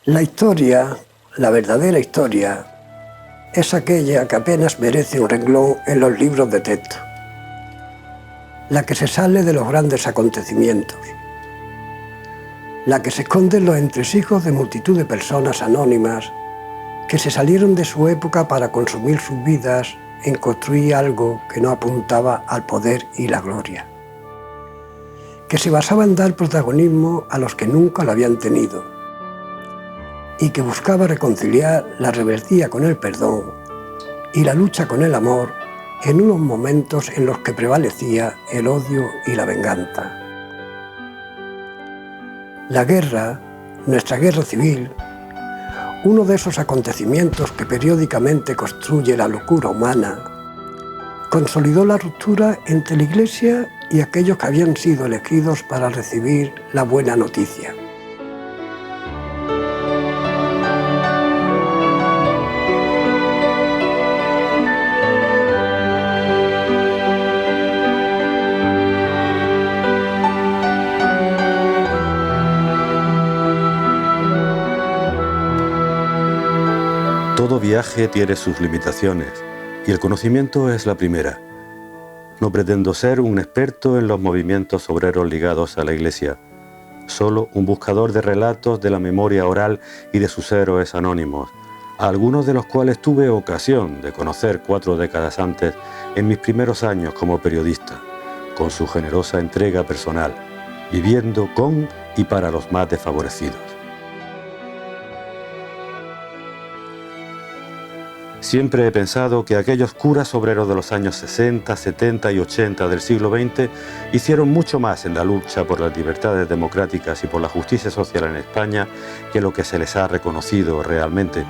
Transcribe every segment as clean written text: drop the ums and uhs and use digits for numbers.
La historia, la verdadera historia, es aquella que apenas merece un renglón en los libros de texto, la que se sale de los grandes acontecimientos, la que se esconde en los entresijos de multitud de personas anónimas que se salieron de su época para consumir sus vidas en construir algo que no apuntaba al poder y la gloria, que se basaba en dar protagonismo a los que nunca lo habían tenido y que buscaba reconciliar la rebeldía con el perdón y la lucha con el amor en unos momentos en los que prevalecía el odio y la venganza. La guerra, nuestra guerra civil, uno de esos acontecimientos que periódicamente construye la locura humana, consolidó la ruptura entre la Iglesia y aquellos que habían sido elegidos para recibir la buena noticia. Todo viaje tiene sus limitaciones y el conocimiento es la primera. No pretendo ser un experto en los movimientos obreros ligados a la Iglesia, solo un buscador de relatos de la memoria oral y de sus héroes anónimos, a algunos de los cuales tuve ocasión de conocer 4 décadas antes en mis primeros años como periodista, con su generosa entrega personal, viviendo con y para los más desfavorecidos. Siempre he pensado que aquellos curas obreros de los años 60, 70 y 80 del siglo XX hicieron mucho más en la lucha por las libertades democráticas y por la justicia social en España que lo que se les ha reconocido realmente.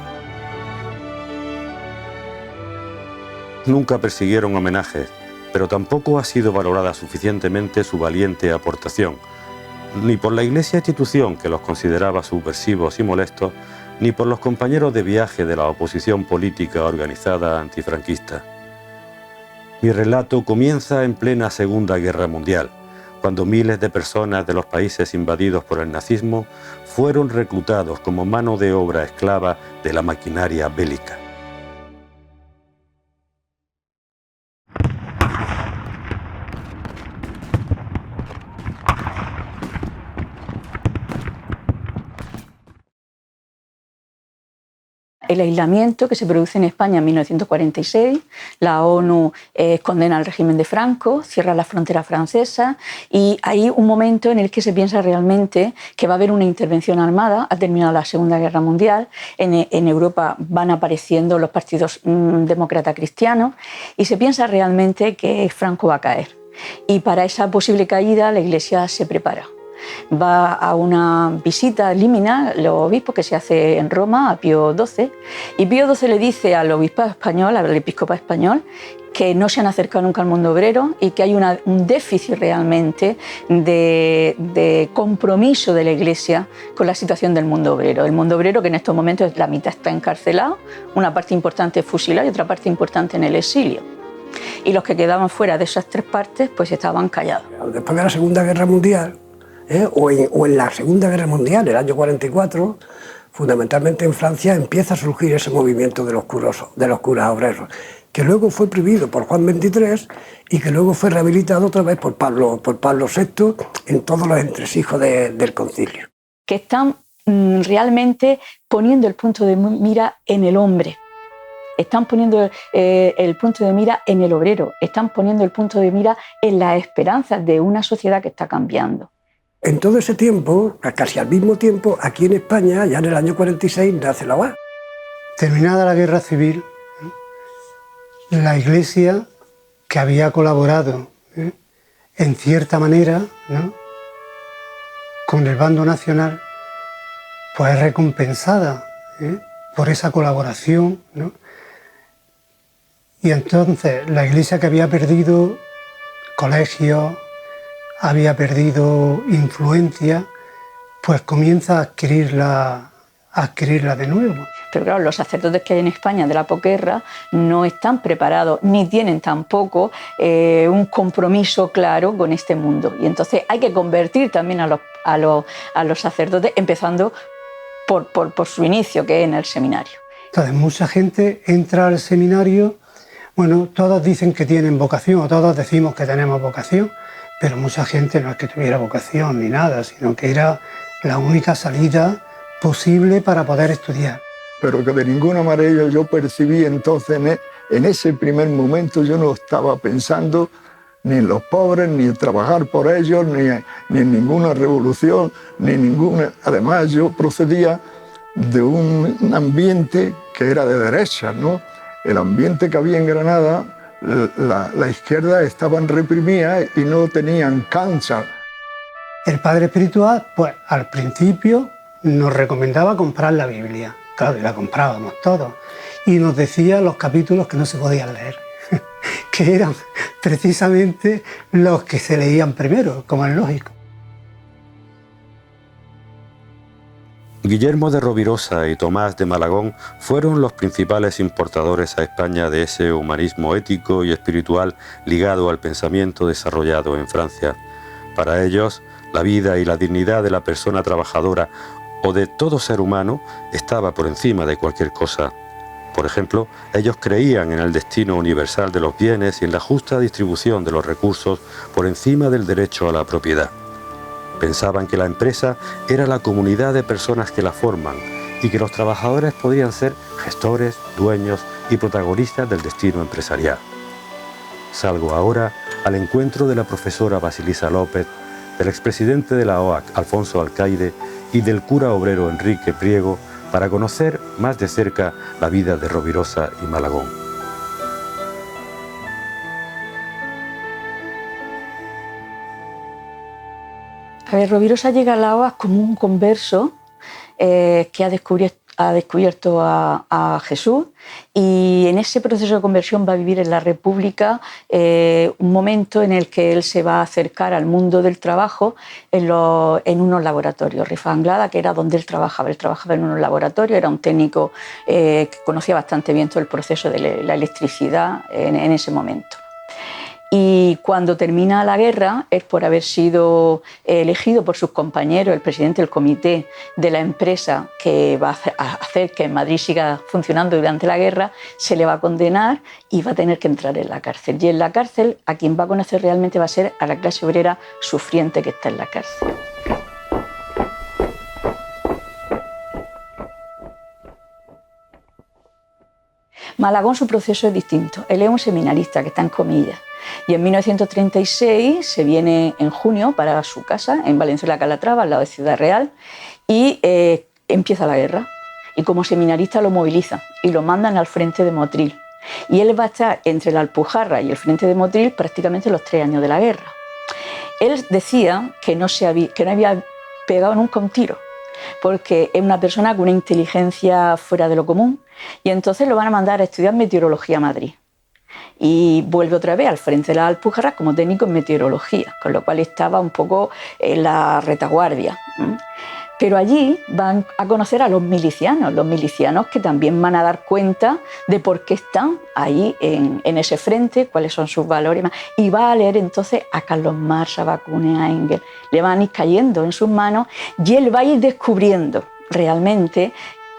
Nunca persiguieron homenajes, pero tampoco ha sido valorada suficientemente su valiente aportación, ni por la Iglesia institución que los consideraba subversivos y molestos, ni por los compañeros de viaje de la oposición política organizada antifranquista. Mi relato comienza en plena Segunda Guerra Mundial, cuando miles de personas de los países invadidos por el nazismo fueron reclutados como mano de obra esclava de la maquinaria bélica. El aislamiento que se produce en España en 1946, la ONU condena al régimen de Franco, cierra la frontera francesa y hay un momento en el que se piensa realmente que va a haber una intervención armada. Ha terminado la Segunda Guerra Mundial, en Europa van apareciendo los partidos demócrata cristianos y se piensa realmente que Franco va a caer. Y para esa posible caída la Iglesia se prepara. Va a una visita límina, los obispos, que se hace en Roma, a Pío XII, y Pío XII le dice al obispado español, al episcopado español, que no se han acercado nunca al mundo obrero y que hay un déficit realmente de compromiso de la Iglesia con la situación del mundo obrero. El mundo obrero, que en estos momentos la mitad está encarcelado, una parte importante fusilada y otra parte importante en el exilio. Y los que quedaban fuera de esas 3 partes pues estaban callados. Después de la Segunda Guerra Mundial, o en la Segunda Guerra Mundial, el año 44, fundamentalmente en Francia, empieza a surgir ese movimiento de los curas obreros, que luego fue prohibido por Juan XXIII y que luego fue rehabilitado otra vez por Pablo VI en todos los entresijos del concilio. Que están realmente poniendo el punto de mira en el hombre. Están poniendo el punto de mira en el obrero, están poniendo el punto de mira en las esperanzas de una sociedad que está cambiando. En todo ese tiempo, casi al mismo tiempo, aquí en España, ya en el año 46, nace la UAC. Terminada la Guerra Civil, la Iglesia, que había colaborado en cierta manera, ¿no?, con el bando nacional, pues es recompensada por esa colaboración, ¿no? Y entonces la Iglesia, que había perdido colegios, había perdido influencia, pues comienza a adquirirla de nuevo. Pero claro, los sacerdotes que hay en España de la posguerra no están preparados ni tienen tampoco un compromiso claro con este mundo. Y entonces hay que convertir también a los sacerdotes, empezando por su inicio, que es en el seminario. Entonces, mucha gente entra al seminario, bueno, todos dicen que tienen vocación, o todos decimos que tenemos vocación, pero mucha gente no es que tuviera vocación ni nada, sino que era la única salida posible para poder estudiar. Pero que de ninguna manera yo percibí entonces, en ese primer momento yo no estaba pensando ni en los pobres, ni en trabajar por ellos, ni en ninguna revolución, ni ninguna... Además, yo procedía de un ambiente que era de derecha, ¿no? El ambiente que había en Granada, la izquierda estaban reprimidas y no tenían cancha. El padre espiritual, pues al principio nos recomendaba comprar la Biblia. Claro, y la comprábamos todos. Y nos decía los capítulos que no se podían leer, que eran precisamente los que se leían primero, como es lógico. Guillermo de Rovirosa y Tomás de Malagón fueron los principales importadores a España de ese humanismo ético y espiritual ligado al pensamiento desarrollado en Francia. Para ellos, la vida y la dignidad de la persona trabajadora o de todo ser humano estaba por encima de cualquier cosa. Por ejemplo, ellos creían en el destino universal de los bienes y en la justa distribución de los recursos por encima del derecho a la propiedad. Pensaban que la empresa era la comunidad de personas que la forman y que los trabajadores podían ser gestores, dueños y protagonistas del destino empresarial. Salgo ahora al encuentro de la profesora Basilisa López, del expresidente de la OAC, Alfonso Alcaide, y del cura obrero Enrique Priego, para conocer más de cerca la vida de Rovirosa y Malagón. A ver, Rovirosa llega a la OAC como un converso que ha descubierto a Jesús, y en ese proceso de conversión va a vivir en la República un momento en el que él se va a acercar al mundo del trabajo en unos laboratorios. Rifa Anglada, que era donde él trabajaba en unos laboratorios, era un técnico que conocía bastante bien todo el proceso de la electricidad en ese momento. Y cuando termina la guerra, es por haber sido elegido por sus compañeros, el presidente del comité de la empresa que va a hacer que en Madrid siga funcionando durante la guerra, se le va a condenar y va a tener que entrar en la cárcel. Y en la cárcel a quien va a conocer realmente va a ser a la clase obrera sufriente que está en la cárcel. Malagón, su proceso es distinto. Él es un seminarista que está en comillas. Y en 1936 se viene en junio para su casa en Valenzuela Calatrava, al lado de Ciudad Real, y empieza la guerra. Y como seminarista lo movilizan y lo mandan al frente de Motril. Y él va a estar entre la Alpujarra y el frente de Motril prácticamente los 3 años de la guerra. Él decía que no había pegado nunca un tiro, porque es una persona con una inteligencia fuera de lo común, y entonces lo van a mandar a estudiar meteorología a Madrid. Y vuelve otra vez al frente de las Alpujarras como técnico en meteorología, con lo cual estaba un poco en la retaguardia. Pero allí van a conocer a los milicianos que también van a dar cuenta de por qué están ahí en ese frente, cuáles son sus valores. Y va a leer entonces a Carlos Marx, a Bakunin, a Engels. Le van a ir cayendo en sus manos y él va a ir descubriendo realmente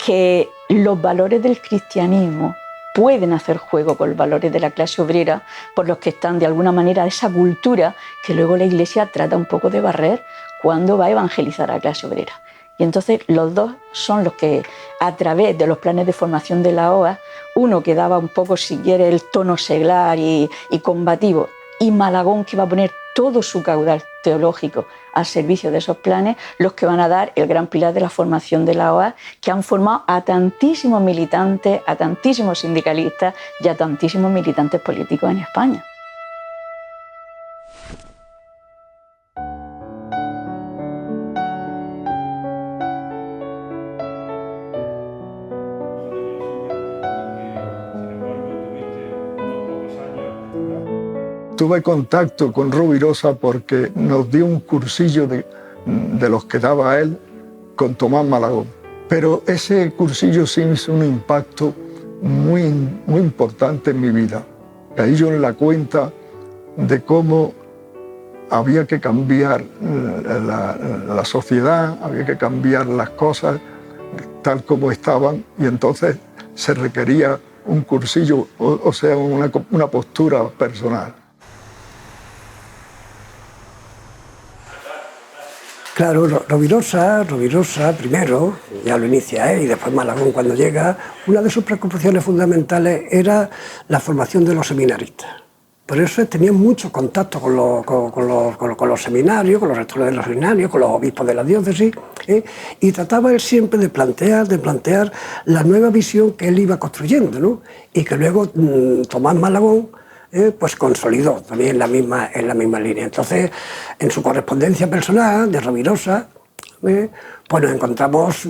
que los valores del cristianismo pueden hacer juego con los valores de la clase obrera, por los que están de alguna manera esa cultura que luego la Iglesia trata un poco de barrer cuando va a evangelizar a la clase obrera. Y entonces los dos son los que, a través de los planes de formación de la OA, uno que daba un poco, si quiere, el tono seglar y combativo, y Malagón, que va a poner todo su caudal teológico al servicio de esos planes, los que van a dar el gran pilar de la formación de la OA, que han formado a tantísimos militantes, a tantísimos sindicalistas y a tantísimos militantes políticos en España. Tuve contacto con Rovirosa porque nos dio un cursillo de los que daba él con Tomás Malagón. Pero ese cursillo sí hizo un impacto muy importante en mi vida. Ahí yo en la cuenta de cómo había que cambiar la sociedad, había que cambiar las cosas, tal como estaban, y entonces se requería un cursillo, o sea, una postura personal. Claro, Rovirosa primero, ya lo inicia él, y después Malagón cuando llega, una de sus preocupaciones fundamentales era la formación de los seminaristas. Por eso tenía mucho contacto con los seminarios, con los rectores de los seminarios, con los obispos de la diócesis, y trataba él siempre de plantear la nueva visión que él iba construyendo, ¿no? Y que luego Tomás Malagón pues consolidó también en la misma línea. Entonces, en su correspondencia personal de Rovirosa, pues nos encontramos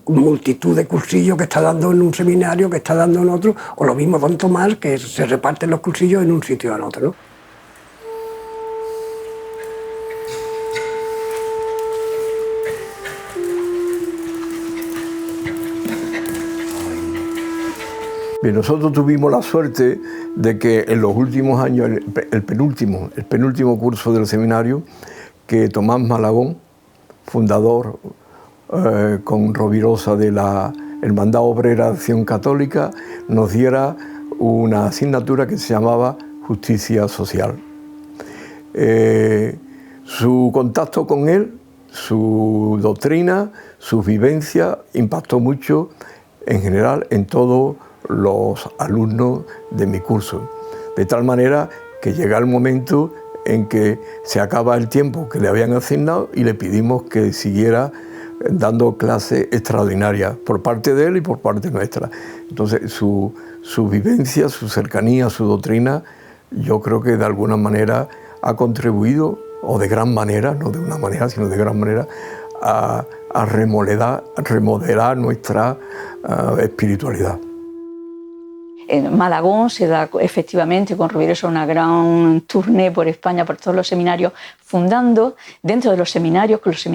multitud de cursillos que está dando en un seminario, que está dando en otro, o lo mismo don Tomás, que se reparten los cursillos en un sitio o en otro, ¿no? Bien, nosotros tuvimos la suerte de que en los últimos años, el penúltimo curso del seminario, que Tomás Malagón, fundador con Rovirosa de la Hermandad Obrera de Acción Católica, nos diera una asignatura que se llamaba Justicia Social. Su contacto con él, su doctrina, sus vivencias, impactó mucho en general en todos los alumnos de mi curso. De tal manera que llega el momento en que se acaba el tiempo que le habían asignado y le pedimos que siguiera dando clases extraordinarias por parte de él y por parte nuestra. Entonces su vivencia, su cercanía, su doctrina, yo creo que de alguna manera ha contribuido, o de gran manera, no de una manera, sino de gran manera, a remodelar nuestra espiritualidad. En Malagón se da efectivamente con Rovirosa una gran tournée por España, por todos los seminarios, fundando dentro de los seminarios, con los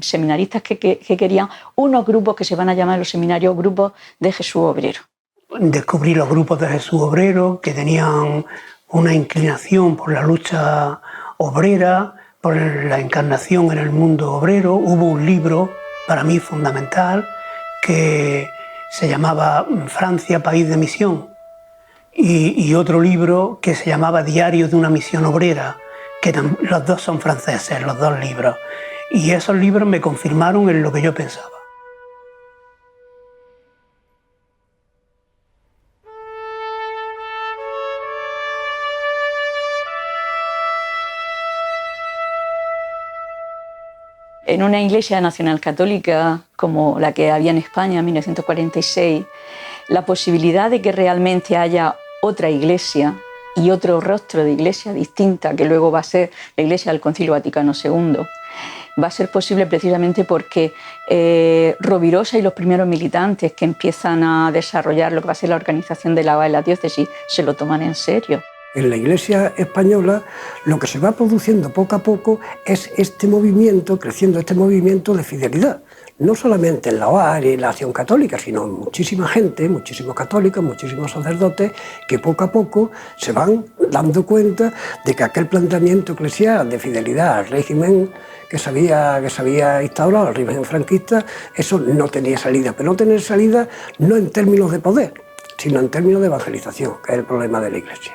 seminaristas que querían, unos grupos que se van a llamar los seminarios Grupos de Jesús Obrero. Descubrí los grupos de Jesús Obrero que tenían una inclinación por la lucha obrera, por la encarnación en el mundo obrero. Hubo un libro para mí fundamental que se llamaba Francia, país de misión, y otro libro que se llamaba Diario de una misión obrera, que los dos son franceses, los dos libros, y esos libros me confirmaron en lo que yo pensaba. En una iglesia nacional católica como la que había en España en 1946, la posibilidad de que realmente haya otra iglesia y otro rostro de iglesia distinta, que luego va a ser la iglesia del Concilio Vaticano II, va a ser posible precisamente porque Rovirosa y los primeros militantes que empiezan a desarrollar lo que va a ser la organización de la diócesis se lo toman en serio. En la Iglesia española lo que se va produciendo poco a poco es este movimiento, creciendo este movimiento de fidelidad. No solamente en la OAR y en la Acción Católica, sino en muchísima gente, muchísimos católicos, muchísimos sacerdotes, que poco a poco se van dando cuenta de que aquel planteamiento eclesial de fidelidad al régimen que se había instaurado, al régimen franquista, eso no tenía salida. Pero no tener salida no en términos de poder, sino en términos de evangelización, que es el problema de la Iglesia.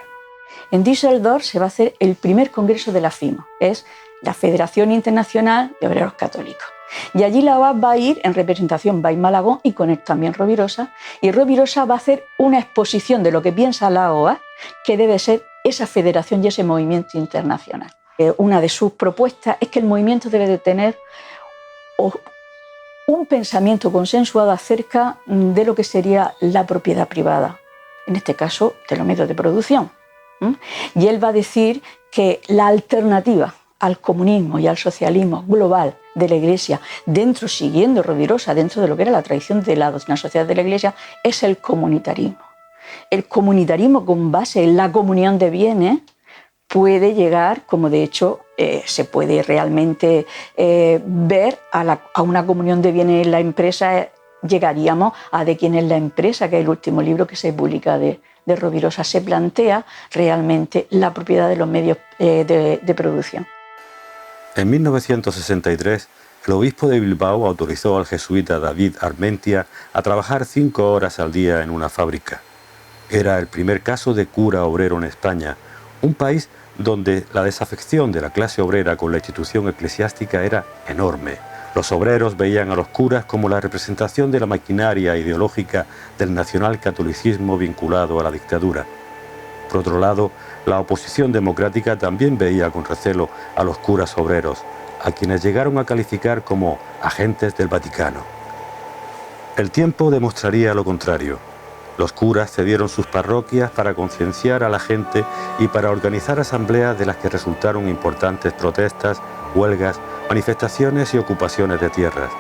En Düsseldorf se va a hacer el primer congreso de la FIMO, es la Federación Internacional de Obreros Católicos. Y allí la OAS va a ir en representación, va a ir Malagón y con él también Rovirosa, y Rovirosa va a hacer una exposición de lo que piensa la OAS, que debe ser esa federación y ese movimiento internacional. Una de sus propuestas es que el movimiento debe de tener un pensamiento consensuado acerca de lo que sería la propiedad privada, en este caso de los medios de producción. Y él va a decir que la alternativa al comunismo y al socialismo global de la Iglesia, siguiendo Rovirosa, dentro de lo que era la tradición de la sociedad de la Iglesia, es el comunitarismo. El comunitarismo con base en la comunión de bienes puede llegar, como de hecho se puede realmente ver a una comunión de bienes en la empresa. Llegaríamos a De quién es la empresa, que es el último libro que se publica de Rovirosa. Se plantea realmente la propiedad de los medios de producción. En 1963 el obispo de Bilbao autorizó al jesuita David Armentia a trabajar 5 horas al día en una fábrica. Era el primer caso de cura obrero en España, un país donde la desafección de la clase obrera con la institución eclesiástica era enorme. Los obreros veían a los curas como la representación de la maquinaria ideológica del nacionalcatolicismo vinculado a la dictadura. Por otro lado, la oposición democrática también veía con recelo a los curas obreros, a quienes llegaron a calificar como agentes del Vaticano. El tiempo demostraría lo contrario. Los curas cedieron sus parroquias para concienciar a la gente y para organizar asambleas de las que resultaron importantes protestas, huelgas, manifestaciones y ocupaciones de tierras.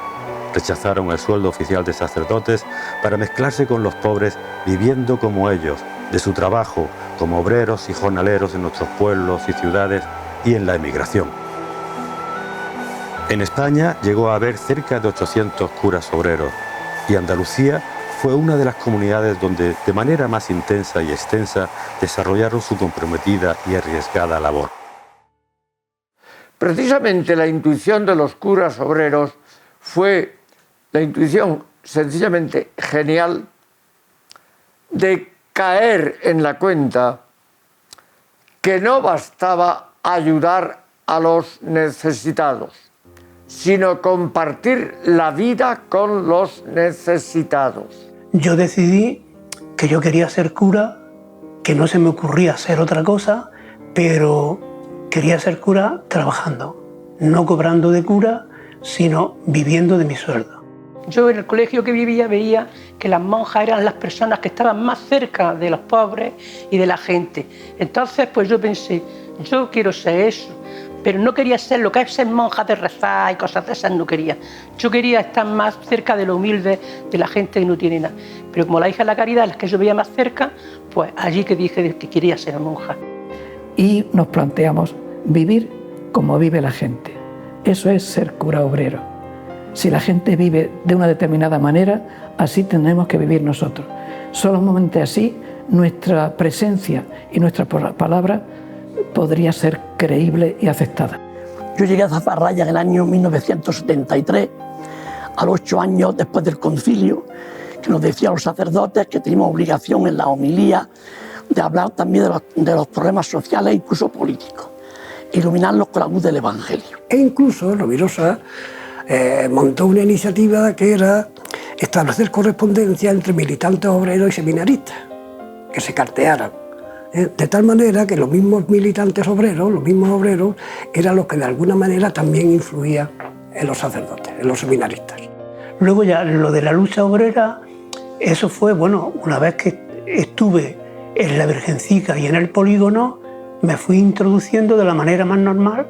Rechazaron el sueldo oficial de sacerdotes para mezclarse con los pobres, viviendo como ellos, de su trabajo, como obreros y jornaleros en nuestros pueblos y ciudades y en la emigración. En España llegó a haber cerca de 800 curas obreros y Andalucía fue una de las comunidades donde, de manera más intensa y extensa, desarrollaron su comprometida y arriesgada labor. Precisamente la intuición de los curas obreros fue la intuición sencillamente genial de caer en la cuenta que no bastaba ayudar a los necesitados, sino compartir la vida con los necesitados. Yo decidí que yo quería ser cura, que no se me ocurría hacer otra cosa, pero quería ser cura trabajando, no cobrando de cura, sino viviendo de mi sueldo. Yo en el colegio que vivía veía que las monjas eran las personas que estaban más cerca de los pobres y de la gente. Entonces pues yo pensé, yo quiero ser eso, pero no quería ser lo que es ser monja de rezar y cosas de esas, no quería. Yo quería estar más cerca de lo humilde, de la gente que no tiene nada. Pero como la hija de la caridad, las que yo veía más cerca, pues allí que dije que quería ser monja. Y nos planteamos vivir como vive la gente. Eso es ser cura obrero. Si la gente vive de una determinada manera, así tenemos que vivir nosotros. Solamente así nuestra presencia y nuestra palabra podría ser creíble y aceptada. Yo llegué a Zafarraya en el año 1973, a los 8 años después del concilio, que nos decían los sacerdotes que teníamos obligación en la homilía de hablar también de los problemas sociales e incluso políticos, iluminarlos con la luz del Evangelio. E incluso Rovirosa montó una iniciativa que era establecer correspondencia entre militantes obreros y seminaristas, que se cartearan. De tal manera que los mismos militantes obreros, los mismos obreros, eran los que de alguna manera también influían en los sacerdotes, en los seminaristas. Luego ya lo de la lucha obrera, eso fue, bueno, una vez que estuve en la Virgencica y en el polígono, me fui introduciendo de la manera más normal,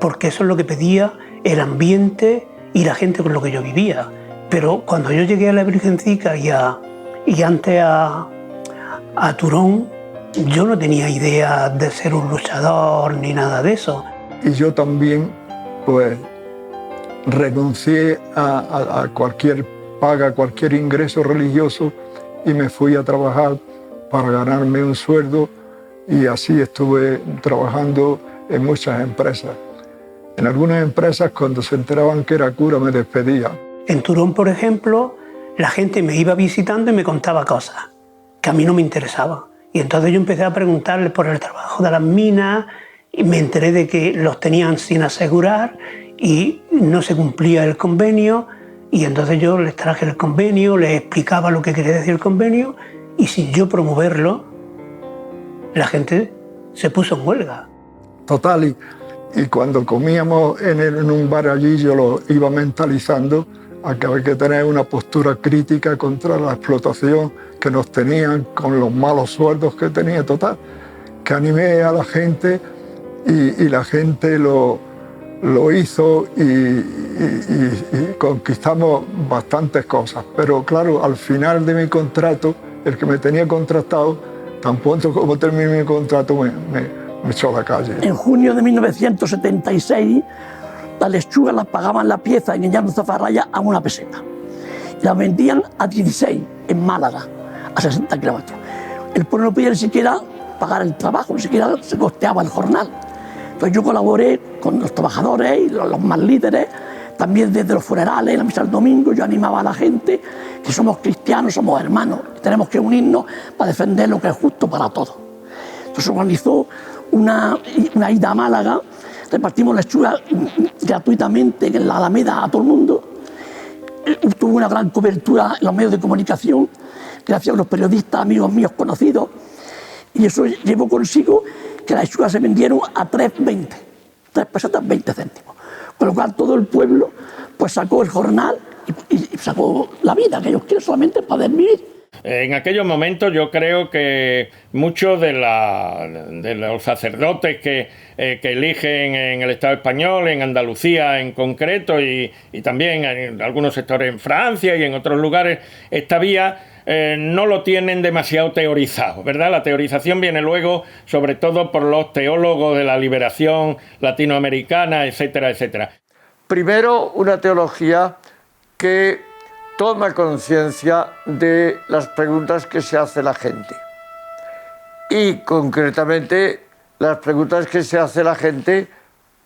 porque eso es lo que pedía el ambiente y la gente con lo que yo vivía. Pero cuando yo llegué a la Virgencica y antes a Turón, yo no tenía idea de ser un luchador ni nada de eso. Y yo también, pues, renuncié a cualquier paga, cualquier ingreso religioso y me fui a trabajar para ganarme un sueldo y así estuve trabajando en muchas empresas. En algunas empresas, cuando se enteraban que era cura, me despedían. En Turón, por ejemplo, la gente me iba visitando y me contaba cosas que a mí no me interesaban. Y entonces yo empecé a preguntarles por el trabajo de las minas y me enteré de que los tenían sin asegurar y no se cumplía el convenio. Y entonces yo les traje el convenio, les explicaba lo que quería decir el convenio y sin yo promoverlo, la gente se puso en huelga. Total, y cuando comíamos en un bar allí, yo lo iba mentalizando a que había que tener una postura crítica contra la explotación que nos tenían con los malos sueldos que tenía, total. Que animé a la gente y la gente lo hizo y conquistamos bastantes cosas. Pero claro, al final de mi contrato, el que me tenía contratado, tan pronto como terminé mi contrato, me echó a la calle. En junio de 1976, las lechugas las pagaban la pieza en Ñano Zafarraya a 1 peseta. Y las vendían a 16 en Málaga, a 60 kilómetros. El pueblo no podía ni siquiera pagar el trabajo, ni siquiera se costeaba el jornal. Entonces yo colaboré con los trabajadores y los más líderes También desde los funerales, la misa del domingo, yo animaba a la gente que somos cristianos, somos hermanos, y tenemos que unirnos para defender lo que es justo para todos. Entonces organizó una ida a Málaga, repartimos lechugas gratuitamente en la Alameda a todo el mundo. Tuvo una gran cobertura en los medios de comunicación, gracias a los periodistas, amigos míos conocidos, y eso llevó consigo que las lechugas se vendieron a 3,20, 3 pesetas 20 céntimos. Con lo cual todo el pueblo pues sacó el jornal y sacó la vida que ellos quieren solamente para vivir. En aquellos momentos yo creo que muchos de los sacerdotes que eligen en el Estado español, en Andalucía en concreto, y también en algunos sectores en Francia y en otros lugares, esta vía no lo tienen demasiado teorizado, ¿verdad? La teorización viene luego, sobre todo por los teólogos de la liberación latinoamericana, etcétera, etcétera. Primero, una teología que toma conciencia de las preguntas que se hace la gente. Y concretamente, las preguntas que se hace la gente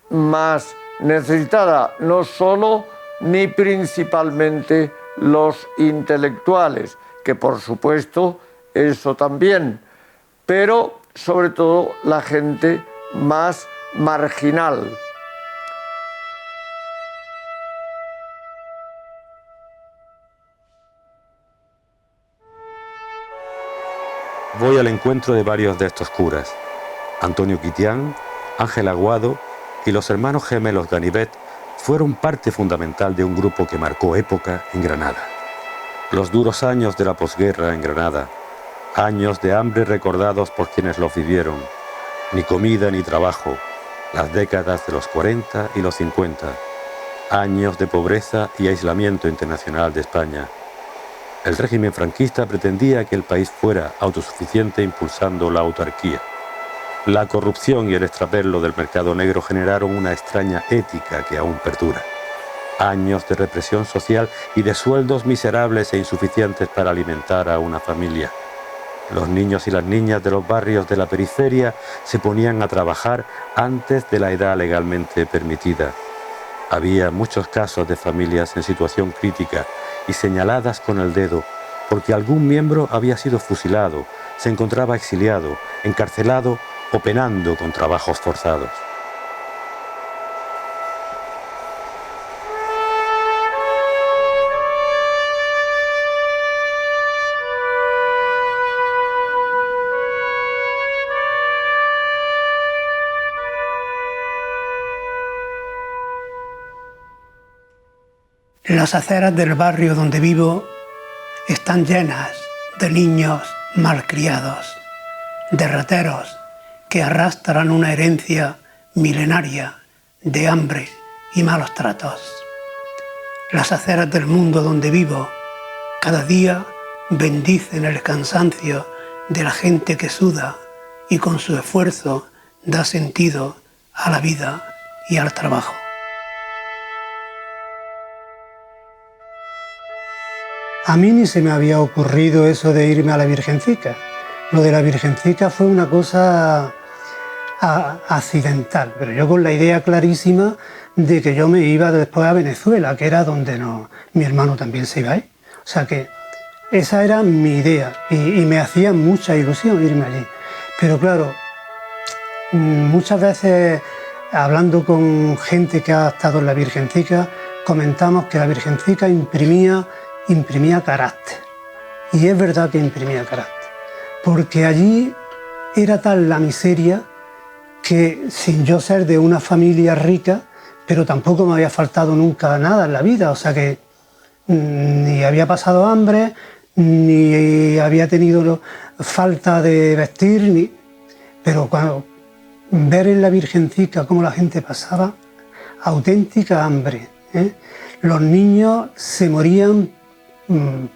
más necesitada, no solo ni principalmente los intelectuales, que por supuesto eso también, pero sobre todo la gente más marginal. Voy al encuentro de varios de estos curas. Antonio Quitián, Ángel Aguado y los hermanos gemelos Ganivet fueron parte fundamental de un grupo que marcó época en Granada. Los duros años de la posguerra en Granada, años de hambre recordados por quienes los vivieron, ni comida ni trabajo, las décadas de los 40 y los 50, años de pobreza y aislamiento internacional de España. El régimen franquista pretendía que el país fuera autosuficiente impulsando la autarquía. La corrupción y el extraperlo del mercado negro generaron una extraña ética que aún perdura. Años de represión social y de sueldos miserables e insuficientes para alimentar a una familia. Los niños y las niñas de los barrios de la periferia se ponían a trabajar antes de la edad legalmente permitida. Había muchos casos de familias en situación crítica y señaladas con el dedo porque algún miembro había sido fusilado, se encontraba exiliado, encarcelado o penando con trabajos forzados. Las aceras del barrio donde vivo están llenas de niños malcriados, de rateros que arrastran una herencia milenaria de hambre y malos tratos. Las aceras del mundo donde vivo cada día bendicen el cansancio de la gente que suda y con su esfuerzo da sentido a la vida y al trabajo. A mí ni se me había ocurrido eso de irme a la Virgencica. Lo de la Virgencica fue una cosa accidental, pero yo con la idea clarísima de que yo me iba después a Venezuela, que era donde mi hermano también se iba a ir. O sea que esa era mi idea y me hacía mucha ilusión irme allí. Pero claro, muchas veces hablando con gente que ha estado en la Virgencica, comentamos que la Virgencica imprimía carácter. Y es verdad que imprimía carácter, porque allí era tal la miseria que sin yo ser de una familia rica, pero tampoco me había faltado nunca nada en la vida, o sea que ni había pasado hambre, ni había tenido falta de vestir, pero cuando ver en la Virgencica cómo la gente pasaba, auténtica hambre, ¿eh? Los niños se morían,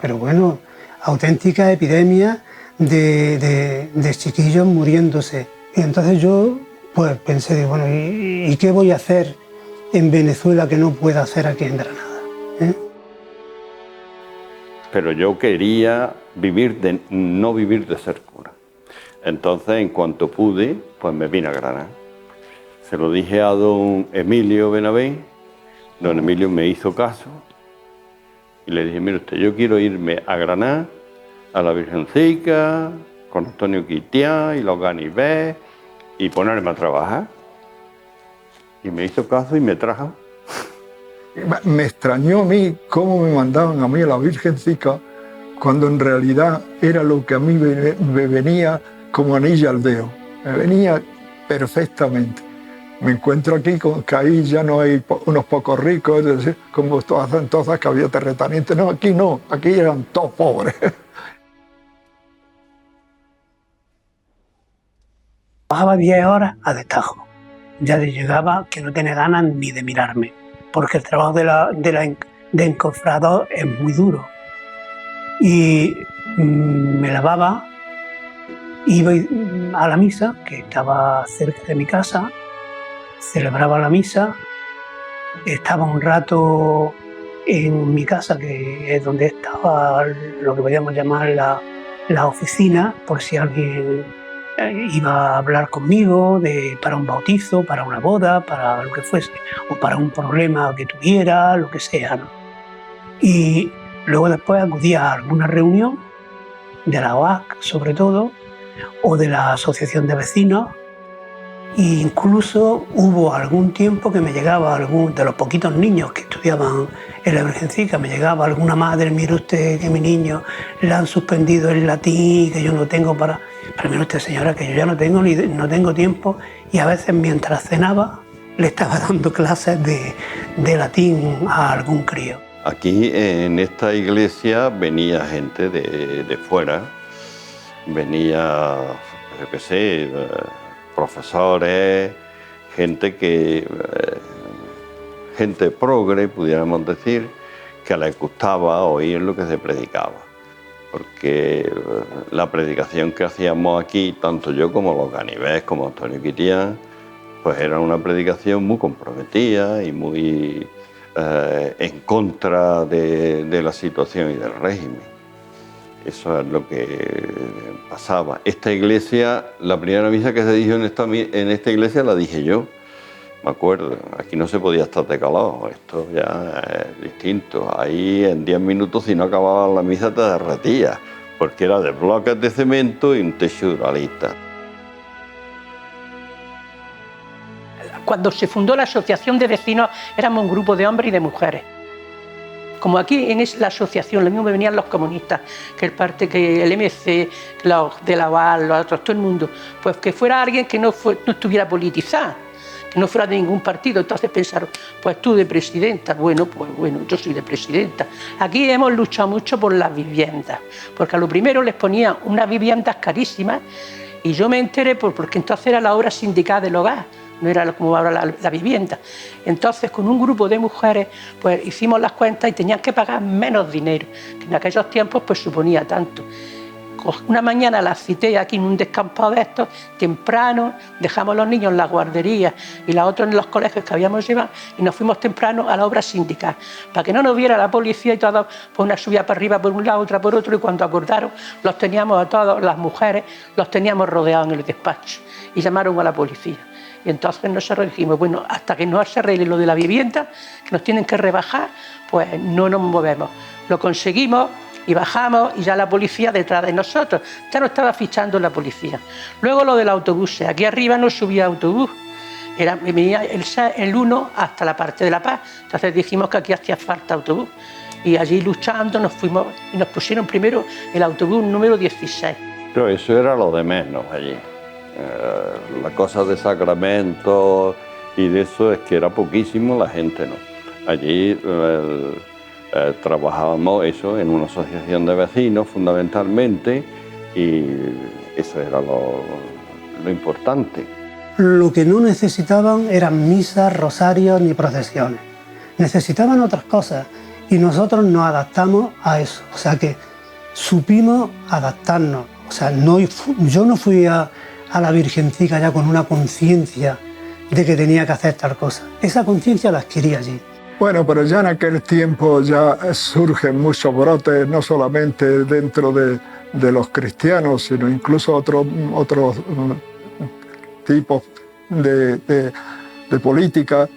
pero bueno, auténticas epidemias de chiquillos muriéndose. Y entonces yo pues pensé, bueno, ¿y qué voy a hacer en Venezuela que no pueda hacer aquí en Granada? Pero yo quería no vivir de ser cura. Entonces, en cuanto pude, pues me vine a Granada. Se lo dije a don Emilio Benavent, Don Emilio me hizo caso y le dije, mire usted, yo quiero irme a Granada, a la Virgencica, con Antonio Quitiá y los Ganivés, y ponerme a trabajar. Y me hizo caso y me trajo. Me extrañó a mí cómo me mandaban a mí a la Virgencica, cuando en realidad era lo que a mí me venía como anillo al dedo. Me venía perfectamente. Me encuentro aquí con que ahí ya no hay unos pocos ricos, es decir, como todas entonces que había terratenientes. No, aquí eran todos pobres. Trabajaba 10 horas a destajo. Ya llegaba que no tenía ganas ni de mirarme, porque el trabajo de encofrador es muy duro. Y me lavaba, iba a la misa, que estaba cerca de mi casa, celebraba la misa, estaba un rato en mi casa, que es donde estaba lo que podríamos llamar la oficina, por si alguien iba a hablar conmigo para un bautizo, para una boda, para lo que fuese, o para un problema que tuviera, lo que sea, ¿no? Y luego después acudía a alguna reunión de la OAC, sobre todo, o de la Asociación de Vecinos. E incluso hubo algún tiempo que me llegaba de los poquitos niños que estudiaban en la Virgencica, me llegaba alguna madre, mire usted que mi niño le han suspendido el latín, que yo no tengo para... Pero mire usted, señora, que yo ya no tengo tiempo, y a veces mientras cenaba le estaba dando clases de latín a algún crío. Aquí en esta iglesia venía gente de fuera, venía, yo qué sé, profesores, gente progre, pudiéramos decir, que les gustaba oír lo que se predicaba. Porque la predicación que hacíamos aquí, tanto yo como los Ganivés, como Antonio Quitiá, pues era una predicación muy comprometida y muy en contra de la situación y del régimen. Eso es lo que pasaba. Esta iglesia, la primera misa que se dijo en esta iglesia la dije yo, me acuerdo. Aquí no se podía estar de calor, esto ya es distinto. Ahí en 10 minutos, si no acababa la misa, te derretías, porque era de bloques de cemento y un techo duralista. Cuando se fundó la Asociación de Vecinos, éramos un grupo de hombres y de mujeres. Como aquí en la asociación, lo mismo venían los comunistas, que el MC, los de la UAL, los otros, todo el mundo, pues que fuera alguien que no estuviera politizado, que no fuera de ningún partido. Entonces pensaron, pues tú de presidenta, bueno, yo soy de presidenta. Aquí hemos luchado mucho por las viviendas, porque a lo primero les ponían unas viviendas carísimas, y yo me enteré porque entonces era la obra sindical del hogar, no era como ahora la vivienda. Entonces, con un grupo de mujeres, pues hicimos las cuentas y tenían que pagar menos dinero, que en aquellos tiempos pues suponía tanto. Una mañana las cité aquí en un descampado de estos, temprano, dejamos a los niños en la guardería y los otros en los colegios que habíamos llevado, y nos fuimos temprano a la obra sindical, para que no nos viera la policía y todo, pues una subía para arriba por un lado, otra por otro, y cuando acordaron, los teníamos a todos, las mujeres, los teníamos rodeados en el despacho, y llamaron a la policía. Y entonces nosotros dijimos, bueno, hasta que no se arregle lo de la vivienda, que nos tienen que rebajar, pues no nos movemos. Lo conseguimos y bajamos, y ya la policía detrás de nosotros. Ya nos estaba fichando la policía. Luego lo del autobús, aquí arriba no subía autobús. Venía el 1 hasta la parte de La Paz. Entonces dijimos que aquí hacía falta autobús. Y allí luchando nos fuimos y nos pusieron primero el autobús número 16. Pero eso era lo de menos allí. La cosa de sacramentos y de eso es que era poquísimo, la gente no. Allí trabajábamos eso en una asociación de vecinos fundamentalmente, y eso era lo importante. Lo que no necesitaban eran misas, rosarios ni procesiones. Necesitaban otras cosas, y nosotros nos adaptamos a eso. O sea que supimos adaptarnos. O sea, yo no fui a la Virgencica ya con una conciencia de que tenía que hacer tal cosa. Esa conciencia la adquirí allí. Bueno, pero ya en aquel tiempo ya surgen muchos brotes, no solamente dentro de los cristianos, sino incluso otros tipos de política.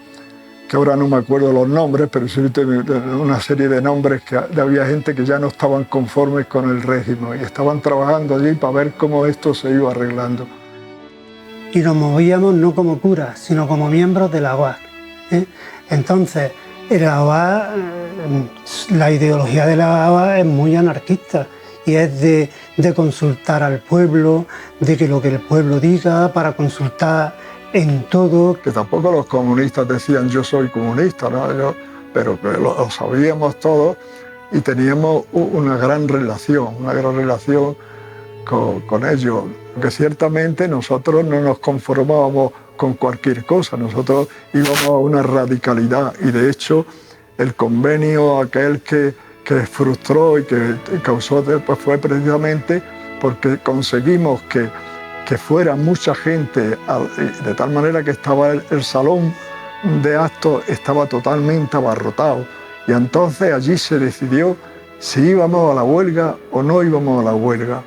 que ahora no me acuerdo los nombres, pero sí una serie de nombres que había gente que ya no estaban conformes con el régimen y estaban trabajando allí para ver cómo esto se iba arreglando. Y nos movíamos no como curas, sino como miembros de la OAS. Entonces, la OAS, la ideología de la OAS es muy anarquista y es de consultar al pueblo, de que lo que el pueblo diga, para consultar en todo. Que tampoco los comunistas decían yo soy comunista, ¿no? Pero que lo sabíamos todos y teníamos una gran relación con ellos. Porque ciertamente nosotros no nos conformábamos con cualquier cosa, nosotros íbamos a una radicalidad y de hecho el convenio aquel que frustró y que causó después fue precisamente porque conseguimos que fuera mucha gente, de tal manera que estaba el salón de actos estaba totalmente abarrotado. Y entonces allí se decidió si íbamos a la huelga o no íbamos a la huelga.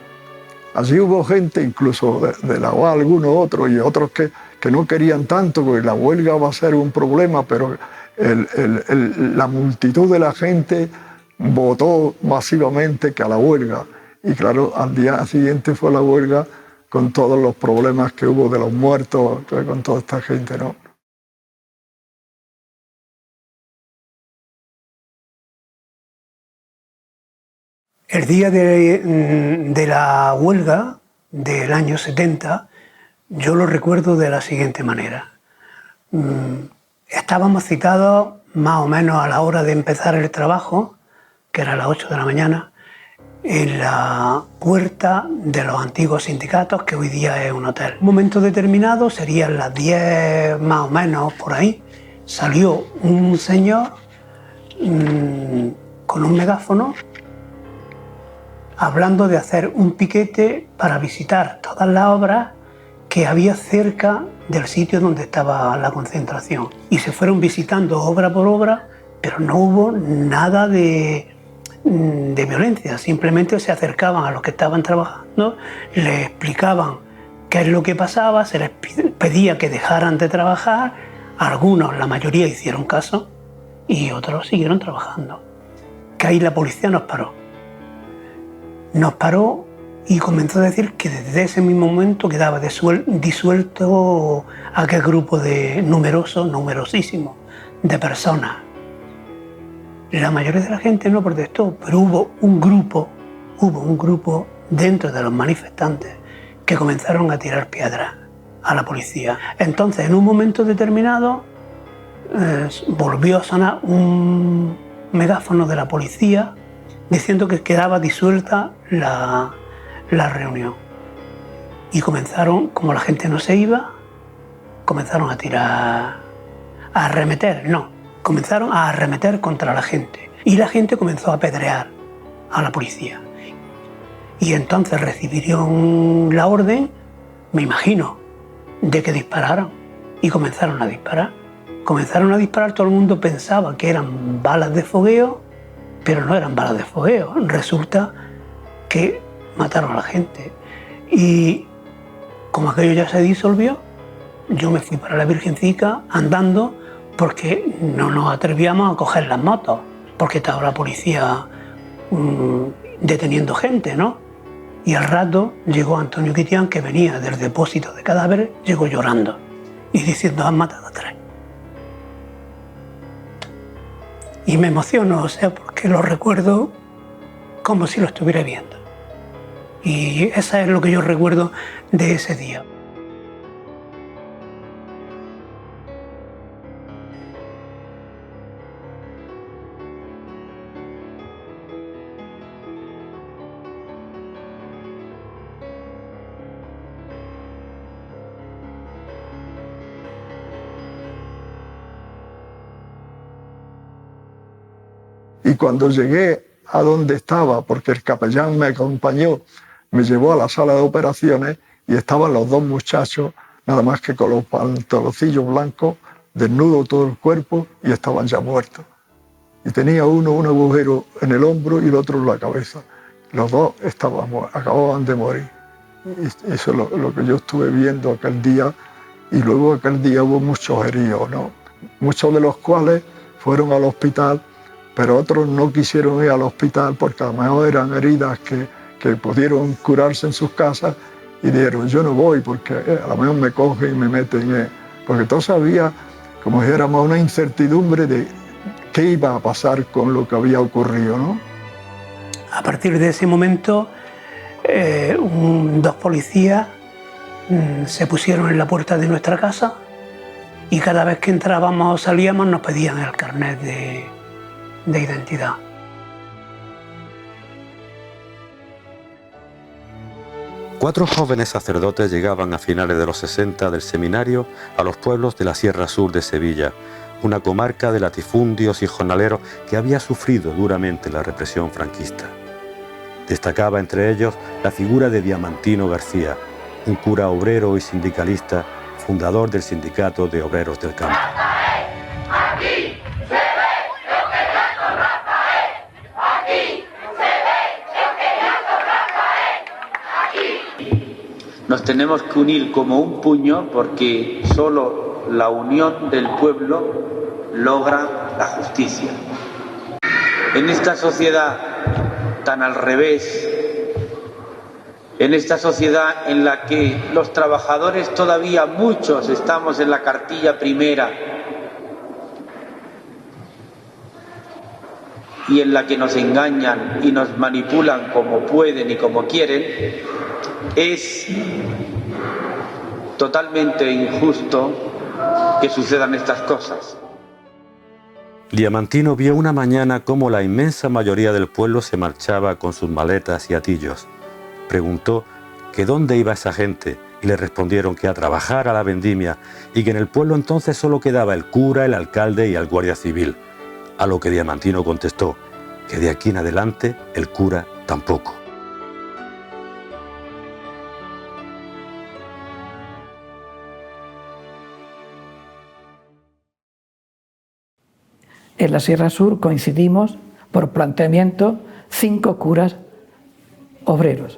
Allí hubo gente, incluso de la OA, algunos otros, y otros que no querían tanto, porque la huelga va a ser un problema, pero la multitud de la gente votó masivamente que a la huelga. Y claro, al día siguiente fue la huelga, con todos los problemas que hubo de los muertos, con toda esta gente, ¿no? El día de la huelga del año 70, yo lo recuerdo de la siguiente manera. Estábamos citados más o menos a la hora de empezar el trabajo, que era a las 8 de la mañana, en la puerta de los antiguos sindicatos, que hoy día es un hotel. En un momento determinado, serían las 10 más o menos por ahí, salió un señor con un megáfono hablando de hacer un piquete para visitar todas las obras que había cerca del sitio donde estaba la concentración. Y se fueron visitando obra por obra, pero no hubo nada de violencia, simplemente se acercaban a los que estaban trabajando, les explicaban qué es lo que pasaba, se les pedía que dejaran de trabajar, algunos, la mayoría hicieron caso y otros siguieron trabajando. Que ahí la policía nos paró y comenzó a decir que desde ese mismo momento quedaba disuelto aquel grupo de numerosísimo de personas. La mayoría de la gente no protestó, pero hubo un grupo dentro de los manifestantes que comenzaron a tirar piedras a la policía. Entonces, en un momento determinado, volvió a sonar un megáfono de la policía diciendo que quedaba disuelta la reunión. Y comenzaron, como la gente no se iba, comenzaron a tirar, comenzaron a arremeter contra la gente. Y la gente comenzó a apedrear a la policía. Y entonces recibieron la orden, me imagino, de que dispararan. Y comenzaron a disparar. Todo el mundo pensaba que eran balas de fogueo, pero no eran balas de fogueo. Resulta que mataron a la gente. Y como aquello ya se disolvió, yo me fui para la Virgencica andando porque no nos atrevíamos a coger las motos, porque estaba la policía deteniendo gente, ¿no? Y al rato llegó Antonio Quitián, que venía del depósito de cadáveres, llegó llorando y diciendo: han matado a 3. Y me emociono, o sea, porque lo recuerdo como si lo estuviera viendo. Y eso es lo que yo recuerdo de ese día. Y cuando llegué a donde estaba, porque el capellán me acompañó, me llevó a la sala de operaciones y estaban los 2 muchachos, nada más que con los pantaloncillos blancos, desnudo todo el cuerpo, y estaban ya muertos. Y tenía uno un agujero en el hombro y el otro en la cabeza. Los 2 acababan de morir. Y eso es lo que yo estuve viendo aquel día. Y luego aquel día hubo muchos heridos, ¿no? muchos de los cuales fueron al hospital, pero otros no quisieron ir al hospital porque a lo mejor eran heridas que pudieron curarse en sus casas y dijeron, yo no voy porque a lo mejor me cogen y me meten, porque todos había, como dijéramos, una incertidumbre de qué iba a pasar con lo que había ocurrido, ¿no? A partir de ese momento, dos policías se pusieron en la puerta de nuestra casa y cada vez que entrábamos o salíamos nos pedían el carnet de identidad. Cuatro jóvenes sacerdotes llegaban a finales de los 60 del seminario a los pueblos de la Sierra Sur de Sevilla, una comarca de latifundios y jornaleros que había sufrido duramente la represión franquista. Destacaba entre ellos la figura de Diamantino García, un cura obrero y sindicalista, fundador del Sindicato de Obreros del Campo. Nos tenemos que unir como un puño porque solo la unión del pueblo logra la justicia. En esta sociedad tan al revés, en esta sociedad en la que los trabajadores todavía muchos estamos en la cartilla primera y en la que nos engañan y nos manipulan como pueden y como quieren, es totalmente injusto que sucedan estas cosas. Diamantino vio una mañana cómo la inmensa mayoría del pueblo se marchaba con sus maletas y atillos. Preguntó que dónde iba esa gente y le respondieron que a trabajar a la vendimia y que en el pueblo entonces solo quedaba el cura, el alcalde y el guardia civil. A lo que Diamantino contestó que de aquí en adelante el cura tampoco. En la Sierra Sur coincidimos por planteamiento 5 curas obreros,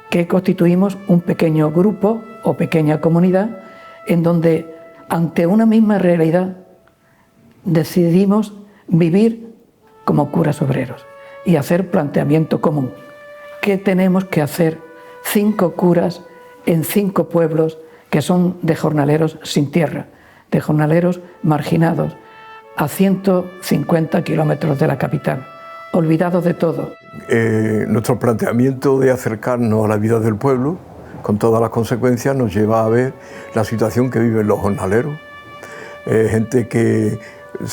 que constituimos un pequeño grupo o pequeña comunidad en donde, ante una misma realidad, decidimos vivir como curas obreros y hacer planteamiento común. ¿Qué tenemos que hacer 5 curas en 5 pueblos que son de jornaleros sin tierra, de jornaleros marginados, a 150 kilómetros de la capital, olvidados de todo? Nuestro planteamiento de acercarnos a la vida del pueblo, con todas las consecuencias, nos lleva a ver la situación que viven los jornaleros. Gente que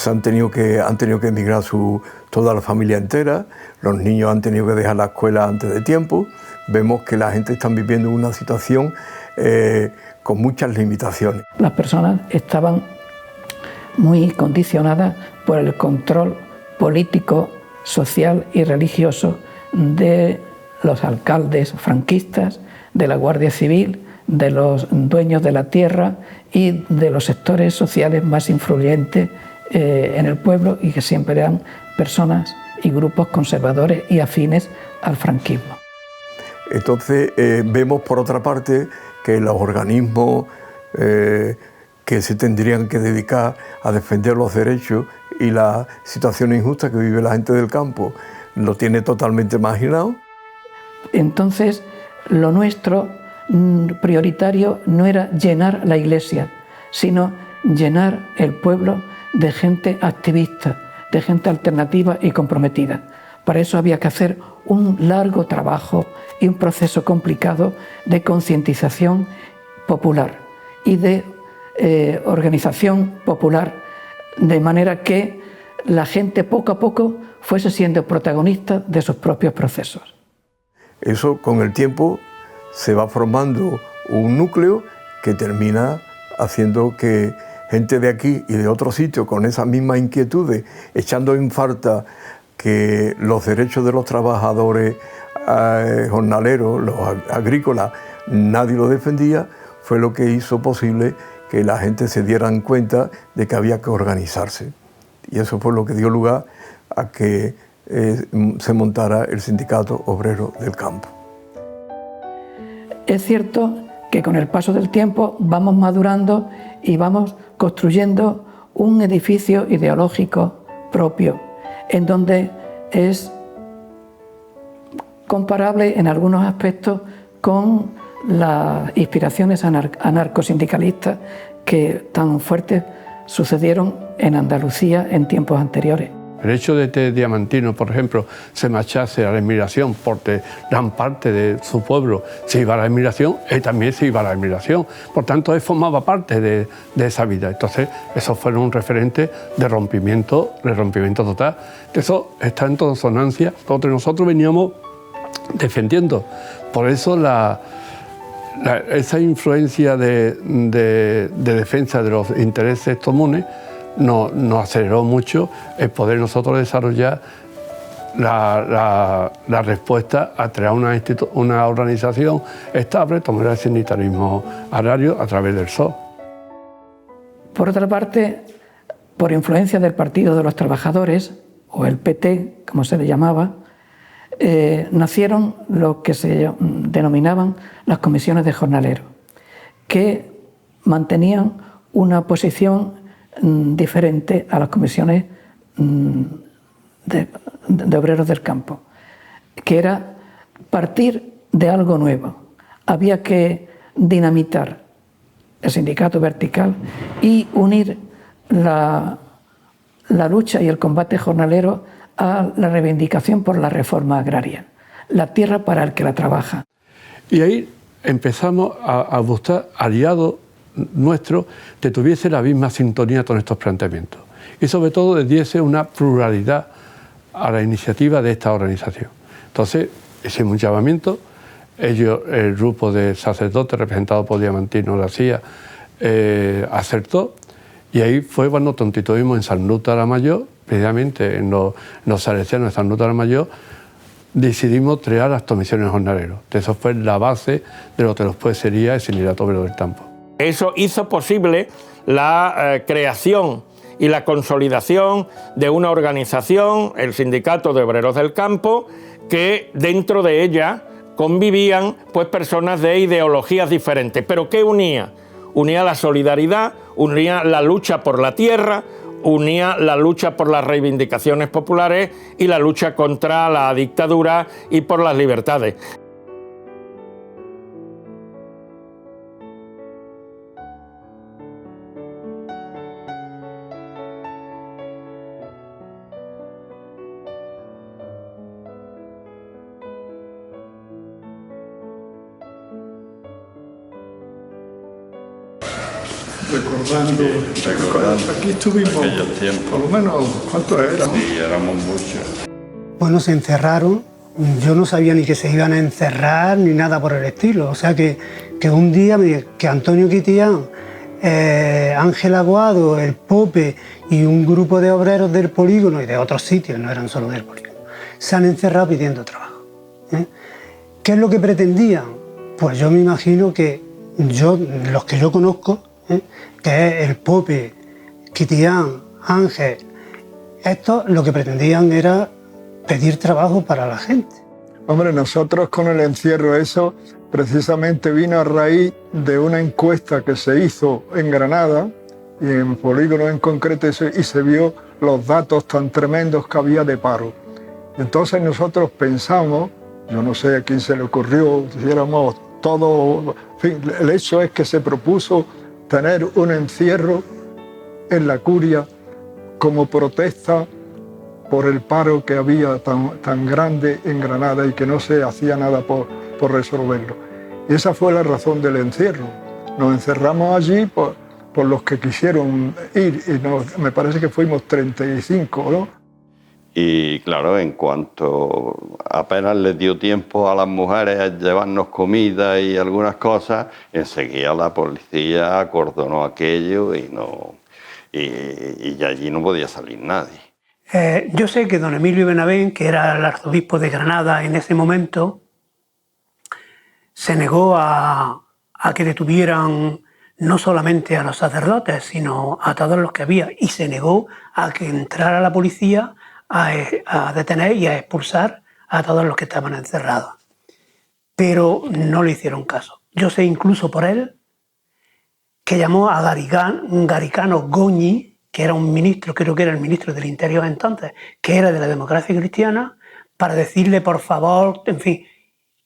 han tenido que emigrar toda la familia entera, los niños han tenido que dejar la escuela antes de tiempo. Vemos que la gente está viviendo una situación con muchas limitaciones. Las personas estaban muy condicionadas por el control político, social y religioso de los alcaldes franquistas, de la Guardia Civil, de los dueños de la tierra y de los sectores sociales más influyentes en el pueblo, y que siempre eran personas y grupos conservadores y afines al franquismo. Entonces vemos por otra parte que los organismos que se tendrían que dedicar a defender los derechos y la situación injusta que vive la gente del campo lo tiene totalmente marginado. Entonces, lo nuestro prioritario no era llenar la iglesia, sino llenar el pueblo de gente activista, de gente alternativa y comprometida. Para eso había que hacer un largo trabajo y un proceso complicado de concientización popular y de organización popular, de manera que la gente poco a poco fuese siendo protagonista de sus propios procesos. Eso, con el tiempo, se va formando un núcleo que termina haciendo que gente de aquí y de otros sitios con esas mismas inquietudes, echando en falta que los derechos de los trabajadores jornaleros, los agrícolas, nadie los defendía, fue lo que hizo posible que la gente se dieran cuenta de que había que organizarse. Y eso fue lo que dio lugar a que se montara el Sindicato Obrero del Campo. Es cierto que con el paso del tiempo vamos madurando y vamos construyendo un edificio ideológico propio, en donde es comparable en algunos aspectos con las inspiraciones anarcosindicalistas que tan fuertes sucedieron en Andalucía en tiempos anteriores. El hecho de que Diamantino, por ejemplo, se marchase a la emigración porque gran parte de su pueblo se iba a la emigración, él también se iba a la emigración. Por tanto, él formaba parte de esa vida. Entonces, eso fue un referente de rompimiento total. Eso está en consonancia con lo que nosotros veníamos defendiendo. Por eso esa influencia de defensa de los intereses comunes nos aceleró mucho el poder nosotros desarrollar la respuesta a crear una organización estable, como era el sindicalismo agrario a través del PSOE. Por otra parte, por influencia del Partido de los Trabajadores, o el PT, como se le llamaba, nacieron lo que se denominaban las comisiones de jornaleros, que mantenían una posición diferente a las comisiones de obreros del campo, que era partir de algo nuevo. Había que dinamitar el sindicato vertical y unir la lucha y el combate jornalero a la reivindicación por la reforma agraria, la tierra para el que la trabaja. Y ahí empezamos a buscar aliados nuestros que tuviese la misma sintonía con estos planteamientos y sobre todo le diese una pluralidad a la iniciativa de esta organización. Entonces hicimos un llamamiento, el grupo de sacerdotes representado por Diamantino García acertó, y ahí fue cuando constituimos en Sanlúcar de la Mayor, precisamente en los salesianos de Sanlúcar de la Mayor, decidimos crear las comisiones jornaleros. Eso fue la base de lo que después sería el Sindicato Obrero del Campo. Eso hizo posible la creación y la consolidación de una organización, el Sindicato de Obreros del Campo, que dentro de ella convivían pues personas de ideologías diferentes. ¿Pero qué unía? Unía la solidaridad, unía la lucha por la tierra, unía la lucha por las reivindicaciones populares y la lucha contra la dictadura y por las libertades. Recordando. Aquí estuvimos, por lo menos, ¿cuántos éramos? Sí, éramos muchos. Bueno, se encerraron, yo no sabía ni que se iban a encerrar ni nada por el estilo, o sea que un día que Antonio Quitián, Ángel Aguado, el Pope y un grupo de obreros del polígono y de otros sitios, no eran solo del polígono, se han encerrado pidiendo trabajo. ¿Qué es lo que pretendían? Pues yo me imagino que los que yo conozco, que es el Pope, Quitián, Ángel, estos lo que pretendían era pedir trabajo para la gente. Hombre, nosotros con el encierro eso precisamente vino a raíz de una encuesta que se hizo en Granada y en Polígono en concreto y se vio los datos tan tremendos que había de paro. Entonces nosotros pensamos, yo no sé a quién se le ocurrió, hiciéramos todo, en fin, el hecho es que se propuso tener un encierro en la curia como protesta por el paro que había tan grande en Granada y que no se hacía nada por resolverlo. Y esa fue la razón del encierro. Nos encerramos allí por los que quisieron ir y me parece que fuimos 35, ¿no? Y claro, en cuanto apenas les dio tiempo a las mujeres a llevarnos comida y algunas cosas, enseguida la policía acordonó aquello y allí no podía salir nadie. Yo sé que don Emilio Benavent, que era el arzobispo de Granada en ese momento, se negó a que detuvieran no solamente a los sacerdotes, sino a todos los que había, y se negó a que entrara la policía a detener y a expulsar a todos los que estaban encerrados. Pero no le hicieron caso. Yo sé incluso por él que llamó a Garicano Goñi, que era un ministro, creo que era el ministro del Interior entonces, que era de la Democracia Cristiana, para decirle por favor, en fin,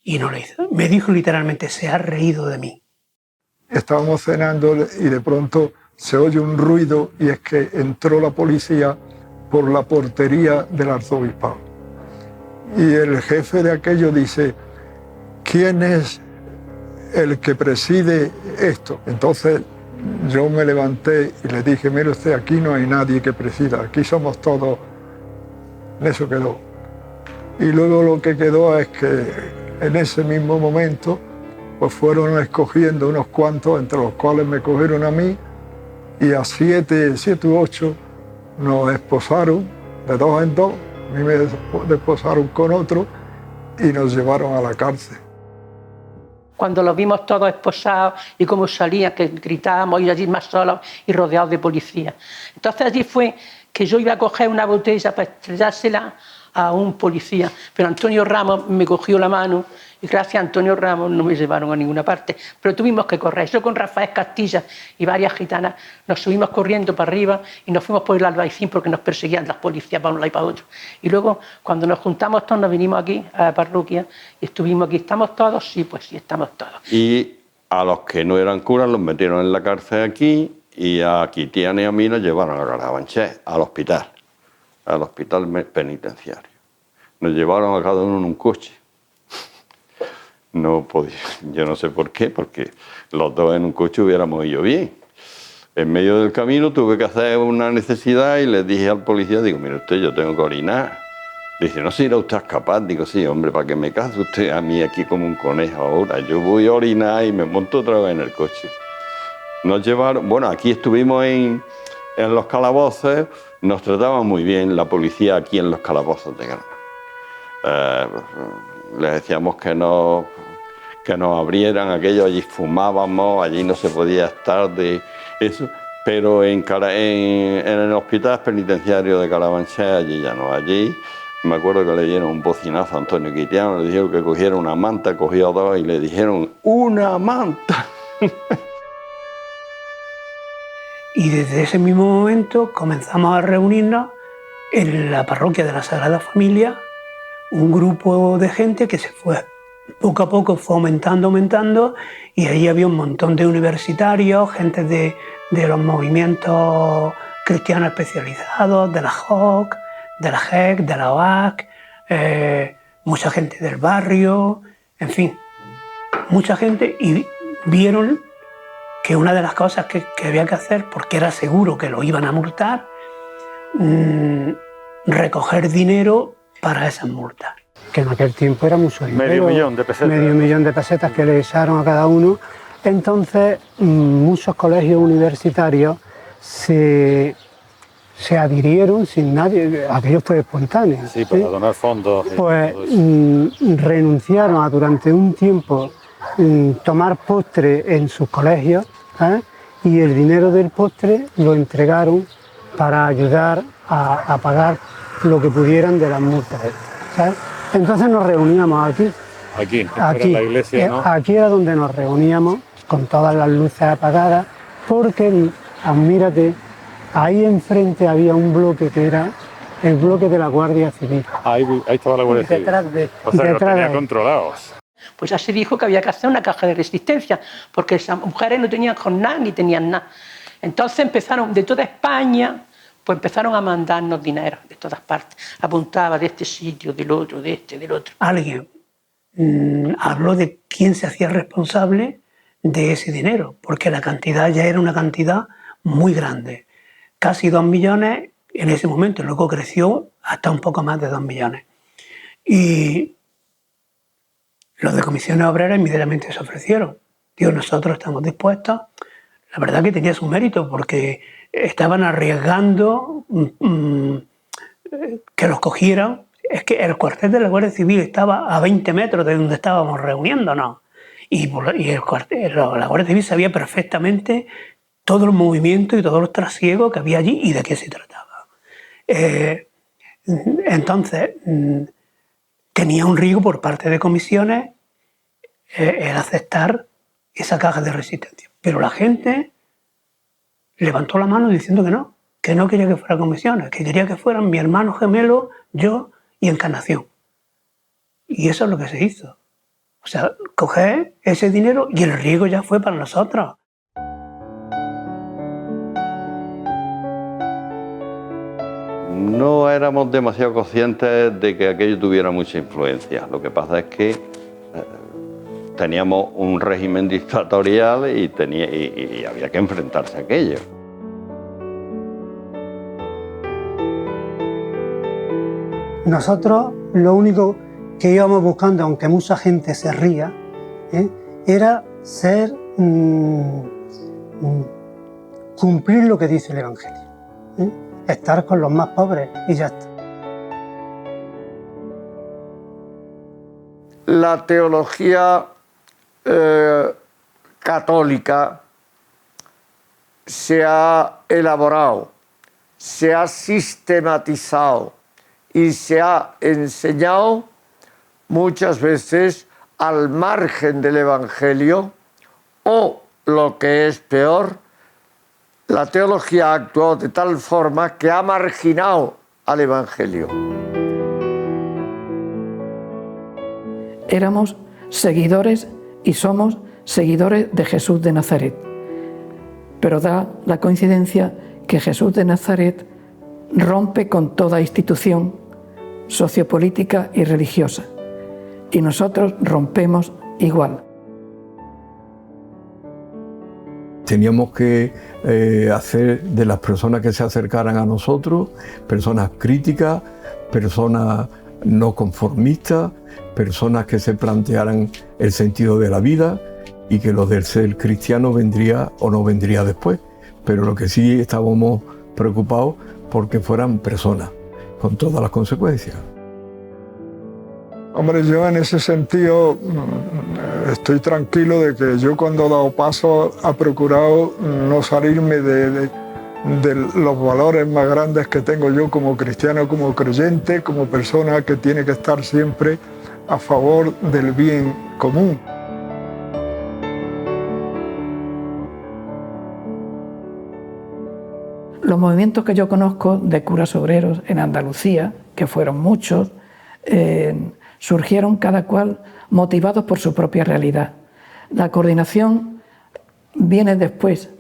y no lo hizo. Me dijo literalmente, se ha reído de mí. Estábamos cenando y de pronto se oye un ruido y es que entró la policía por la portería del arzobispado. Y el jefe de aquello dice, ¿quién es el que preside esto? Entonces yo me levanté y le dije, mire usted, aquí no hay nadie que presida, aquí somos todos. Eso quedó. Y luego lo que quedó es que en ese mismo momento pues fueron escogiendo unos cuantos, entre los cuales me cogieron a mí, y a 7 u 8 nos esposaron de 2 en 2, a mí me desposaron con otro y nos llevaron a la cárcel. Cuando los vimos todos esposados y cómo salían, que gritábamos y allí más solos y rodeados de policía. Entonces allí fue que yo iba a coger una botella para estrellársela a un policía, pero Antonio Ramos me cogió la mano y gracias a Antonio Ramos no me llevaron a ninguna parte, pero tuvimos que correr. Yo con Rafael Castilla y varias gitanas nos subimos corriendo para arriba y nos fuimos por el Albaicín porque nos perseguían las policías para un lado y para otro. Y luego cuando nos juntamos todos nos vinimos aquí a la parroquia y estuvimos aquí. ¿Estamos todos? Sí, pues sí, estamos todos. Y a los que no eran curas los metieron en la cárcel aquí y a Quitiana y a mí nos llevaron a Carabanchel, al hospital penitenciario. Nos llevaron a cada uno en un coche. No podía, yo no sé por qué, porque los dos en un coche hubiéramos ido bien. En medio del camino tuve que hacer una necesidad y le dije al policía, digo, mire usted, yo tengo que orinar. Dice, ¿no se irá usted a escapar? Digo, sí, hombre, ¿para que me case usted a mí aquí como un conejo ahora? Yo voy a orinar y me monto otra vez en el coche. Nos llevaron, bueno, aquí estuvimos en los calabozos, nos trataban muy bien la policía aquí en los calabozos de Granada. Les decíamos que nos abrieran aquello, allí fumábamos, allí no se podía estar de eso, pero en el hospital penitenciario de Carabanchel, allí ya no, allí me acuerdo que le dieron un bocinazo a Antonio Quitiano, le dijeron que cogiera una manta, cogió dos y le dijeron ¡una manta! Y desde ese mismo momento comenzamos a reunirnos en la parroquia de la Sagrada Familia, un grupo de gente que se fue poco a poco, fue aumentando, y ahí había un montón de universitarios, gente de los movimientos cristianos especializados, de la JOC, de la JEC, de la OAC, mucha gente del barrio, en fin, mucha gente, y vieron que una de las cosas que había que hacer, porque era seguro que lo iban a multar, recoger dinero para esas multas. Que en aquel tiempo era mucho dinero. Medio millón de pesetas. Medio millón de pesetas que le echaron a cada uno. Entonces, muchos colegios universitarios se adhirieron sin nadie, aquello fue espontáneo. Sí, para donar fondos. Pues renunciaron a durante un tiempo tomar postre en sus colegios, y el dinero del postre lo entregaron para ayudar a pagar lo que pudieran de las multas, ¿sabes? Entonces nos reuníamos aquí. Aquí era la iglesia, ¿no? Aquí era donde nos reuníamos con todas las luces apagadas, porque, mírate, ahí enfrente había un bloque que era el bloque de la Guardia Civil. Ahí estaba la Guardia Civil. O sea, que los tenía controlados. Pues ya se dijo que había que hacer una caja de resistencia, porque esas mujeres no tenían jornal ni tenían nada. Entonces empezaron de toda España, pues empezaron a mandarnos dinero de todas partes. Apuntaba de este sitio, del otro, de este, del otro. Alguien habló de quién se hacía responsable de ese dinero, porque la cantidad ya era una cantidad muy grande. Casi 2 millones en ese momento, luego creció hasta un poco más de 2 millones. Y los de comisiones obreras inmediatamente se ofrecieron. Digo, nosotros estamos dispuestos. La verdad que tenía su mérito, porque estaban arriesgando que los cogieran. Es que el cuartel de la Guardia Civil estaba a 20 metros de donde estábamos reuniéndonos. Y la Guardia Civil sabía perfectamente todos los movimientos y todos los trasiegos que había allí y de qué se trataba. Entonces, tenía un riesgo por parte de comisiones el aceptar esa caja de resistencia. Pero la gente levantó la mano diciendo que no, que no quería que fuera con misiones, que quería que fueran mi hermano gemelo, yo y Encarnación. Y eso es lo que se hizo. O sea, coger ese dinero y el riego ya fue para nosotros. No éramos demasiado conscientes de que aquello tuviera mucha influencia. Lo que pasa es que teníamos un régimen dictatorial y había que enfrentarse a aquello. Nosotros lo único que íbamos buscando, aunque mucha gente se ría, era cumplir lo que dice el Evangelio. Estar con los más pobres y ya está. La teología católica se ha elaborado, se ha sistematizado y se ha enseñado muchas veces al margen del Evangelio, o, lo que es peor, la teología ha actuado de tal forma que ha marginado al Evangelio. Éramos seguidores y somos seguidores de Jesús de Nazaret. Pero da la coincidencia que Jesús de Nazaret rompe con toda institución sociopolítica y religiosa. Y nosotros rompemos igual. Teníamos que hacer de las personas que se acercaran a nosotros personas críticas, personas no conformistas, personas que se plantearan el sentido de la vida y que lo del ser cristiano vendría o no vendría después. Pero lo que sí estábamos preocupados porque fueran personas, con todas las consecuencias. Hombre, yo en ese sentido estoy tranquilo de que yo cuando he dado paso he procurado no salirme de los valores más grandes que tengo yo como cristiano, como creyente, como persona que tiene que estar siempre a favor del bien común. Los movimientos que yo conozco de curas obreros en Andalucía, que fueron muchos, surgieron cada cual motivados por su propia realidad. La coordinación viene después.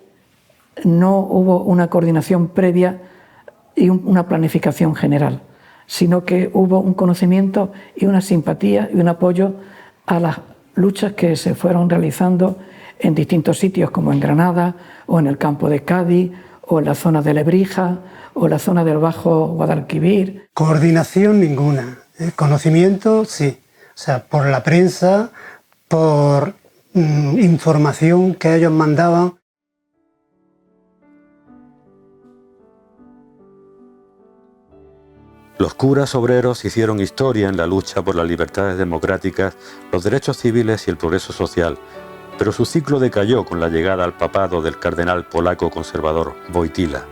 No hubo una coordinación previa y una planificación general, sino que hubo un conocimiento y una simpatía y un apoyo a las luchas que se fueron realizando en distintos sitios, como en Granada o en el campo de Cádiz o en la zona de Lebrija o en la zona del Bajo Guadalquivir. Coordinación ninguna. Conocimiento, sí. O sea, por la prensa, por información que ellos mandaban. Los curas obreros hicieron historia en la lucha por las libertades democráticas, los derechos civiles y el progreso social, pero su ciclo decayó con la llegada al papado del cardenal polaco conservador Wojtyła.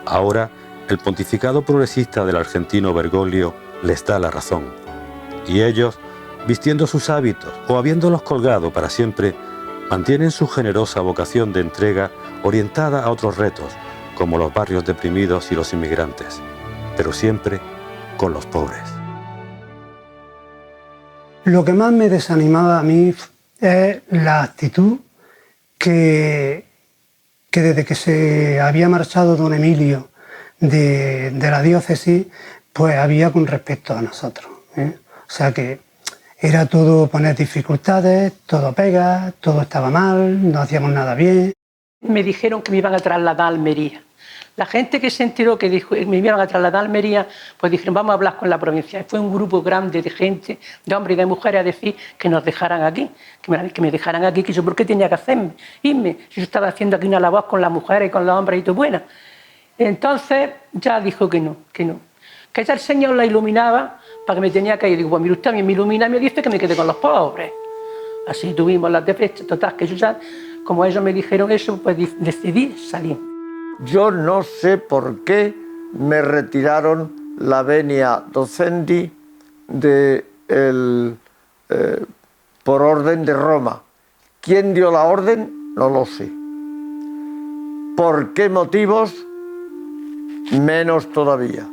Ahora, el pontificado progresista del argentino Bergoglio les da la razón. Y ellos, vistiendo sus hábitos o habiéndolos colgado para siempre, mantienen su generosa vocación de entrega orientada a otros retos, como los barrios deprimidos y los inmigrantes, pero siempre con los pobres. Lo que más me desanimaba a mí es la actitud que desde que se había marchado don Emilio de la diócesis, pues había con respecto a nosotros. O sea que era todo poner dificultades, todo pega, todo estaba mal, no hacíamos nada bien. Me dijeron que me iban a trasladar a Almería. La gente que se enteró que me iban a trasladar a Almería, pues dijeron, vamos a hablar con la provincia. Fue un grupo grande de gente, de hombres y de mujeres, a decir que nos dejaran aquí, que me dejaran aquí, que yo por qué tenía que hacerme, irme, si yo estaba haciendo aquí una labor con las mujeres y con los hombres y todo buena. Entonces ya dijo que no, que ya el Señor la iluminaba para que me tenía que ir. Digo, pues mire usted, a mí me ilumina y me dice que me quede con los pobres. Así tuvimos las defensas, total, que yo ya, como ellos me dijeron eso, pues decidí salir. Yo no sé por qué me retiraron la venia docendi por orden de Roma. ¿Quién dio la orden? No lo sé. ¿Por qué motivos? menos todavía.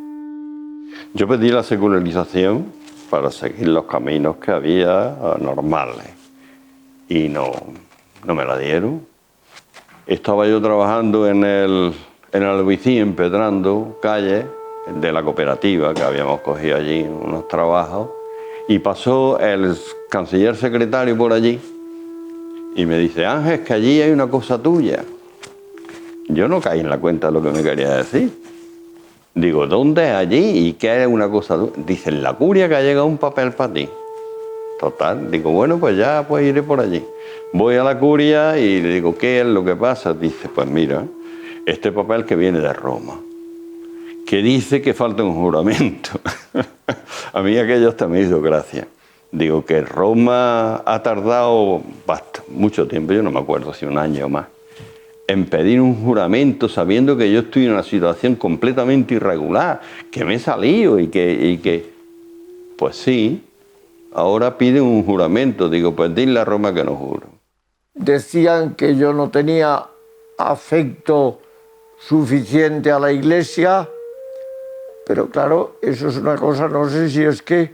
Yo pedí la secularización para seguir los caminos que había normales y no me la dieron. Estaba yo trabajando en el Albaicín, empedrando calles de la cooperativa, que habíamos cogido allí unos trabajos, y pasó el canciller secretario por allí y me dice: Ángel, que allí hay una cosa tuya. Yo no caí en la cuenta de lo que me quería decir. Digo, ¿dónde es allí? ¿Y qué es una cosa tuya? Dice, en la curia que ha llegado un papel para ti. Total, digo, bueno, pues ya pues iré por allí. Voy a la curia y le digo, ¿qué es lo que pasa? Dice, pues mira, este papel que viene de Roma, que dice que falta un juramento. A mí aquello hasta me hizo gracia. Digo, que Roma ha tardado mucho tiempo, yo no me acuerdo si un año o más, en pedir un juramento sabiendo que yo estoy en una situación completamente irregular, que me he salido y que pues sí, ahora piden un juramento. Digo, pues dile a Roma que no juro. Decían que yo no tenía afecto suficiente a la Iglesia, pero claro, eso es una cosa, no sé si es que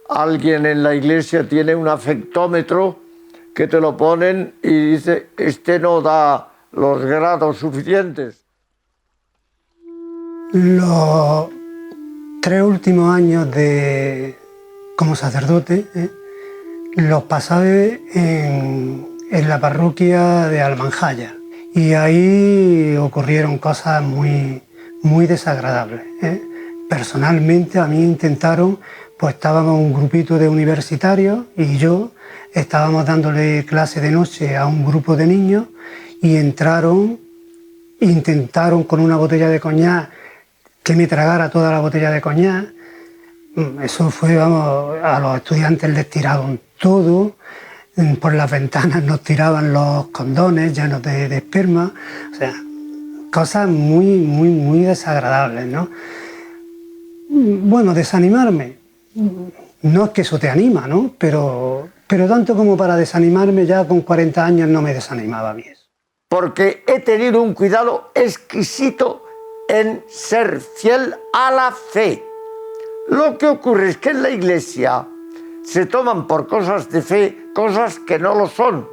alguien en la Iglesia tiene un afectómetro que te lo ponen y dice, este no da los grados suficientes. Los 3 últimos años como sacerdote los pasé en la parroquia de Almanjaya y ahí ocurrieron cosas muy desagradables. Personalmente a mí intentaron, pues estábamos un grupito de universitarios y yo estábamos dándole clase de noche a un grupo de niños y intentaron con una botella de coñac que me tragara toda la botella de coñac. Eso fue, vamos, a los estudiantes les tiraron todo, por las ventanas nos tiraban los condones llenos de esperma, o sea, cosas muy desagradables, ¿no? Bueno, desanimarme, no es que eso te anima, ¿no? Pero tanto como para desanimarme, ya con 40 años no me desanimaba a mí eso. Porque he tenido un cuidado exquisito en ser fiel a la fe. Lo que ocurre es que en la Iglesia se toman por cosas de fe cosas que no lo son.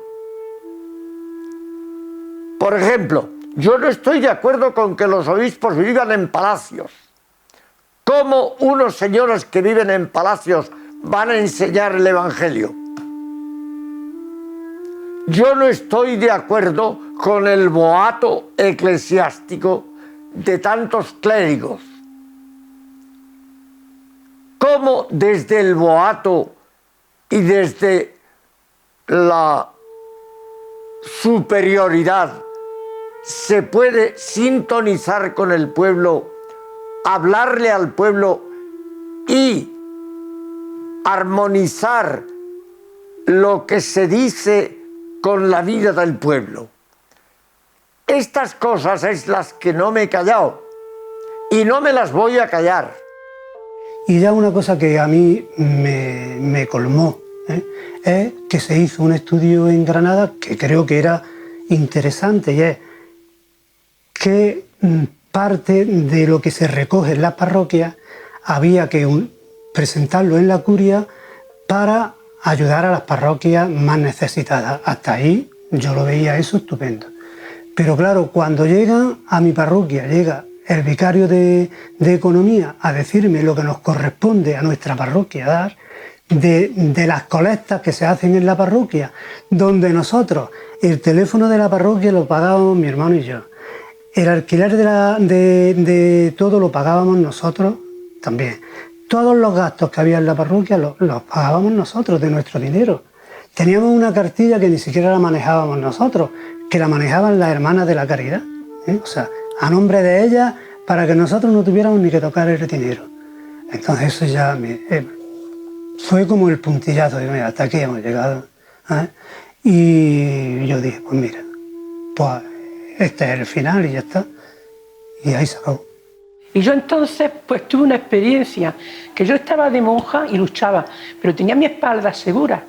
Por ejemplo, yo no estoy de acuerdo con que los obispos vivan en palacios. ¿Cómo unos señores que viven en palacios van a enseñar el Evangelio? Yo no estoy de acuerdo con el boato eclesiástico de tantos clérigos. ¿Cómo desde el boato y desde la superioridad se puede sintonizar con el pueblo, hablarle al pueblo y armonizar lo que se dice con la vida del pueblo? Estas cosas es las que no me he callado y no me las voy a callar. Y ya una cosa que a mí me colmó, es que se hizo un estudio en Granada que creo que era interesante, y es que parte de lo que se recoge en las parroquias había que presentarlo en la curia para ayudar a las parroquias más necesitadas. Hasta ahí yo lo veía eso estupendo. Pero claro, cuando llegan a mi parroquia, llega el vicario de Economía a decirme lo que nos corresponde a nuestra parroquia dar, de las colectas que se hacen en la parroquia, donde nosotros el teléfono de la parroquia lo pagábamos mi hermano y yo, el alquiler de todo lo pagábamos nosotros también, todos los gastos que había en la parroquia los pagábamos nosotros de nuestro dinero. Teníamos una cartilla que ni siquiera la manejábamos nosotros, que la manejaban las hermanas de la caridad, o sea, a nombre de ellas, para que nosotros no tuviéramos ni que tocar el dinero. Entonces eso ya fue como el puntillazo de, mira, hasta aquí hemos llegado. Y yo dije, pues mira, pues este es el final y ya está. Y ahí se acabó. Y yo entonces pues tuve una experiencia, que yo estaba de monja y luchaba, pero tenía mi espalda segura.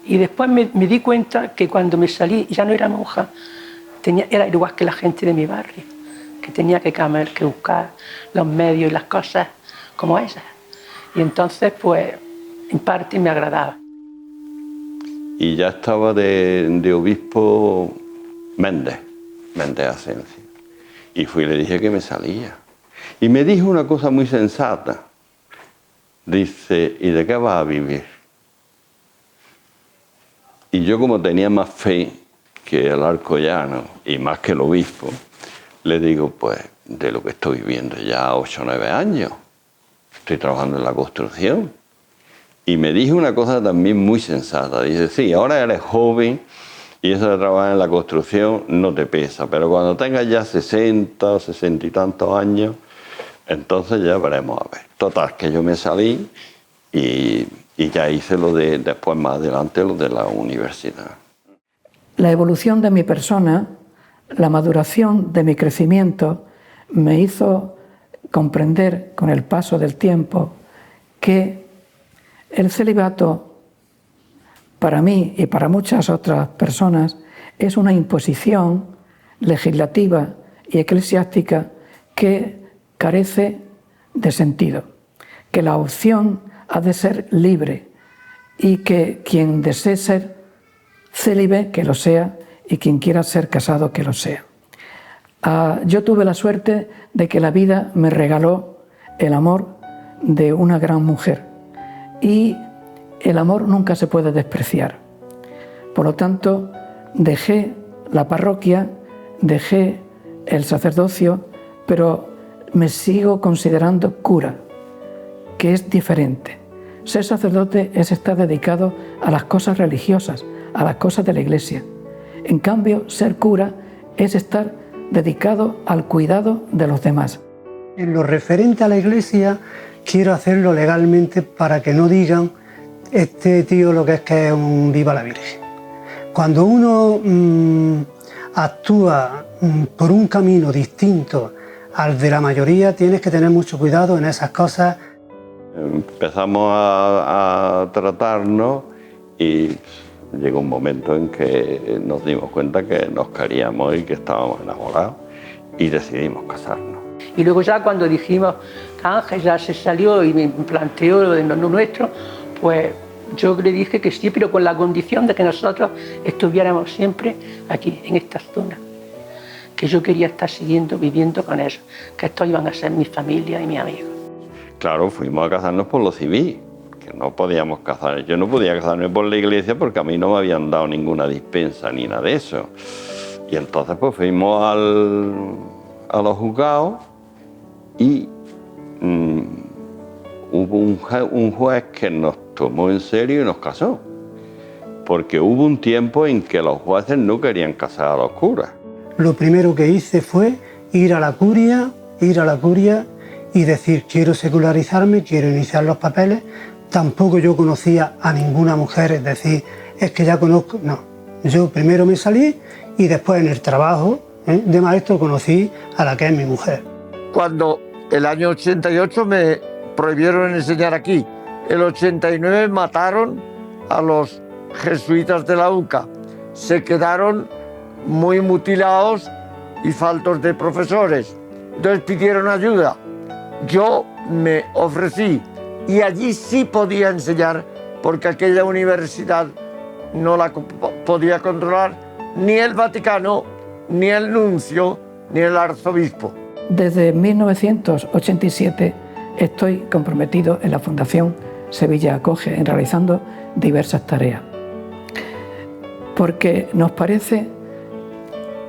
Y después me di cuenta que cuando me salí ya no era monja, era igual que la gente de mi barrio. que tenía que buscar los medios y las cosas como esas. Y entonces, pues, en parte me agradaba. Y ya estaba de obispo Méndez Asensio. Y fui y le dije que me salía. Y me dijo una cosa muy sensata. Dice, ¿y de qué vas a vivir? Y yo, como tenía más fe que el Alcoyano y más que el obispo, le digo, pues, de lo que estoy viviendo ya 8 o 9 años. Estoy trabajando en la construcción. Y me dijo una cosa también muy sensata. Dice, sí, ahora eres joven y eso de trabajar en la construcción no te pesa, pero cuando tengas ya 60, 60 y tantos años, entonces ya veremos a ver. Total, que yo me salí y ya hice después más adelante lo de la universidad. La evolución de mi persona, la maduración de mi crecimiento, me hizo comprender con el paso del tiempo que el celibato, para mí y para muchas otras personas, es una imposición legislativa y eclesiástica que carece de sentido, que la opción ha de ser libre y que quien desee ser célibe, que lo sea, y quien quiera ser casado, que lo sea. Yo tuve la suerte de que la vida me regaló el amor de una gran mujer y el amor nunca se puede despreciar. Por lo tanto, dejé la parroquia, dejé el sacerdocio, pero me sigo considerando cura, que es diferente. Ser sacerdote es estar dedicado a las cosas religiosas, a las cosas de la Iglesia. En cambio, ser cura es estar dedicado al cuidado de los demás. En lo referente a la Iglesia, quiero hacerlo legalmente para que no digan este tío lo que es un viva la Virgen. Cuando uno actúa por un camino distinto al de la mayoría, tienes que tener mucho cuidado en esas cosas. Empezamos a tratarnos y llegó un momento en que nos dimos cuenta que nos queríamos y que estábamos enamorados y decidimos casarnos. Y luego ya cuando dijimos que Ángel ya se salió y me planteó lo de lo nuestro, pues yo le dije que sí, pero con la condición de que nosotros estuviéramos siempre aquí, en esta zona. Que yo quería estar viviendo con ellos, que estos iban a ser mi familia y mis amigos. Claro, fuimos a casarnos por lo civil, que no podíamos casar. Yo no podía casarme por la iglesia porque a mí no me habían dado ninguna dispensa ni nada de eso. Y entonces pues fuimos a los juzgados y hubo un juez que nos tomó en serio y nos casó. Porque hubo un tiempo en que los jueces no querían casar a los curas. Lo primero que hice fue ir a la curia y decir, quiero secularizarme, quiero iniciar los papeles. Tampoco yo conocía a ninguna mujer, es decir, es que ya conozco, no. Yo primero me salí y después en el trabajo de maestro conocí a la que es mi mujer. Cuando el año 88 me prohibieron enseñar aquí, el 89 mataron a los jesuitas de la UCA. Se quedaron muy mutilados y faltos de profesores. Entonces pidieron ayuda. Yo me ofrecí y allí sí podía enseñar porque aquella universidad no la podía controlar ni el Vaticano, ni el nuncio, ni el arzobispo. Desde 1987 estoy comprometido en la Fundación Sevilla Acoge en realizando diversas tareas. Porque nos parece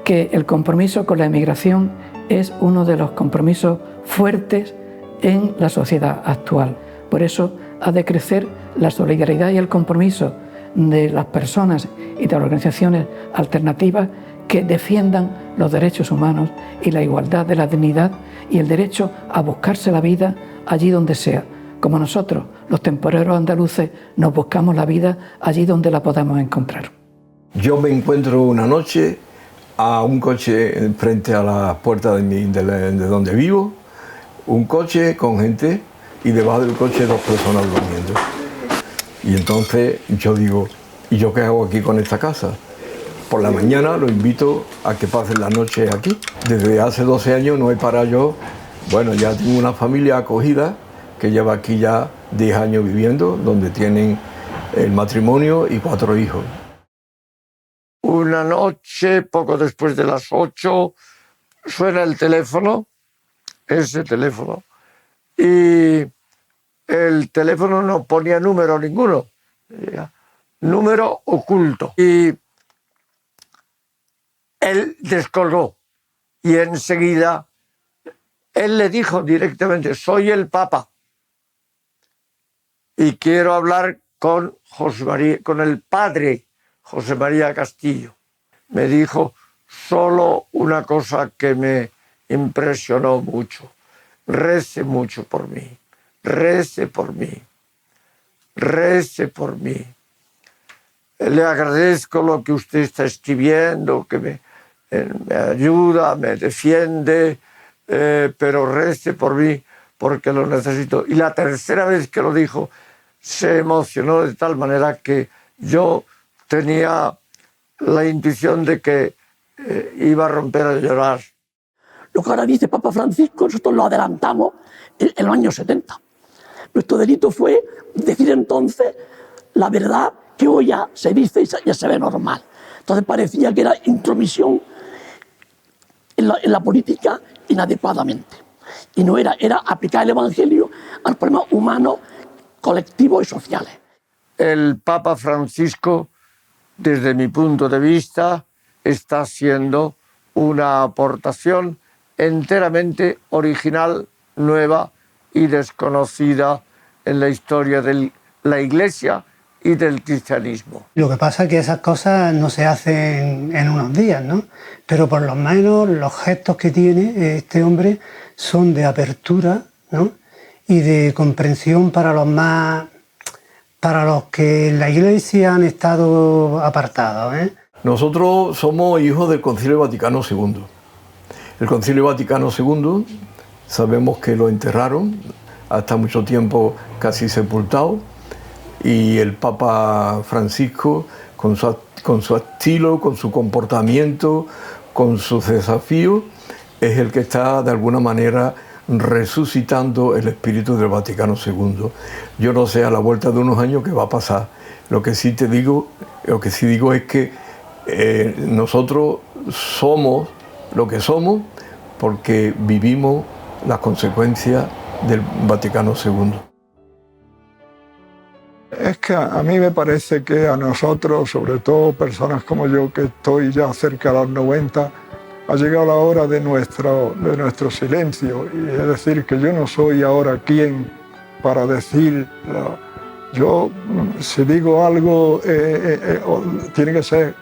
que el compromiso con la emigración es uno de los compromisos fuertes en la sociedad actual. Por eso ha de crecer la solidaridad y el compromiso de las personas y de las organizaciones alternativas que defiendan los derechos humanos y la igualdad de la dignidad y el derecho a buscarse la vida allí donde sea, como nosotros, los temporeros andaluces, nos buscamos la vida allí donde la podamos encontrar. Yo me encuentro una noche a un coche frente a la puerta de donde vivo, un coche con gente y debajo del coche 2 personas durmiendo. Y entonces yo digo, ¿y yo qué hago aquí con esta casa? por la mañana lo invito a que pasen la noche aquí. Desde hace 12 años no he parado yo. Bueno, ya tengo una familia acogida que lleva aquí ya 10 años viviendo, donde tienen el matrimonio y 4 hijos. Una noche, poco después de las 8, suena el teléfono, ese teléfono, y el teléfono no ponía número ninguno, número oculto. Y él descolgó y enseguida él le dijo directamente: soy el Papa y quiero hablar con el padre José María Castillo. Me dijo solo una cosa que me impresionó mucho: rece mucho por mí, rece por mí, rece por mí. Le agradezco lo que usted está escribiendo, que me ayuda, me defiende, pero rece por mí porque lo necesito. Y la tercera vez que lo dijo, se emocionó de tal manera que yo tenía la intuición de que iba a romper a llorar. Lo que ahora dice Papa Francisco, nosotros lo adelantamos en los años 70. Nuestro delito fue decir entonces la verdad que hoy ya se dice y ya se ve normal. Entonces parecía que era intromisión en la política inadecuadamente. Y no era aplicar el Evangelio a los problemas humanos, colectivos y sociales. El Papa Francisco, desde mi punto de vista, está haciendo una aportación enteramente original, nueva y desconocida en la historia de la Iglesia y del cristianismo. Lo que pasa es que esas cosas no se hacen en unos días, ¿no? Pero por lo menos los gestos que tiene este hombre son de apertura, ¿no? Y de comprensión para los que en la Iglesia han estado apartados, ¿eh? Nosotros somos hijos del Concilio Vaticano II. El Concilio Vaticano II, sabemos que lo enterraron, hasta mucho tiempo casi sepultado, y el Papa Francisco, con su estilo, con su comportamiento, con sus desafíos, es el que está de alguna manera resucitando el espíritu del Vaticano II. Yo no sé a la vuelta de unos años qué va a pasar. Lo que sí digo es que nosotros somos lo que somos porque vivimos las consecuencias del Vaticano II. Es que a mí me parece que a nosotros, sobre todo personas como yo, que estoy ya cerca de los 90, ha llegado la hora de nuestro silencio. Y es decir, que yo no soy ahora quien para decir, yo si digo algo, tiene que ser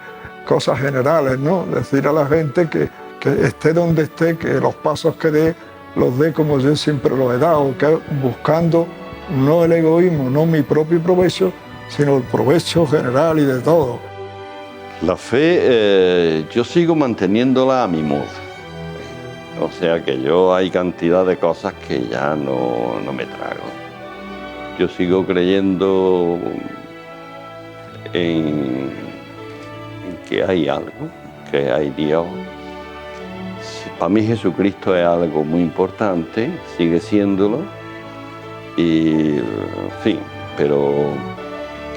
cosas generales, ¿no? Decir a la gente que esté donde esté, que los pasos que dé, los dé como yo siempre los he dado, que buscando no el egoísmo, no mi propio provecho, sino el provecho general y de todo. La fe yo sigo manteniéndola a mi modo. O sea que yo hay cantidad de cosas que ya no me trago. Yo sigo creyendo en que hay algo, que hay Dios. Para mí Jesucristo es algo muy importante, sigue siéndolo. Y, en fin, pero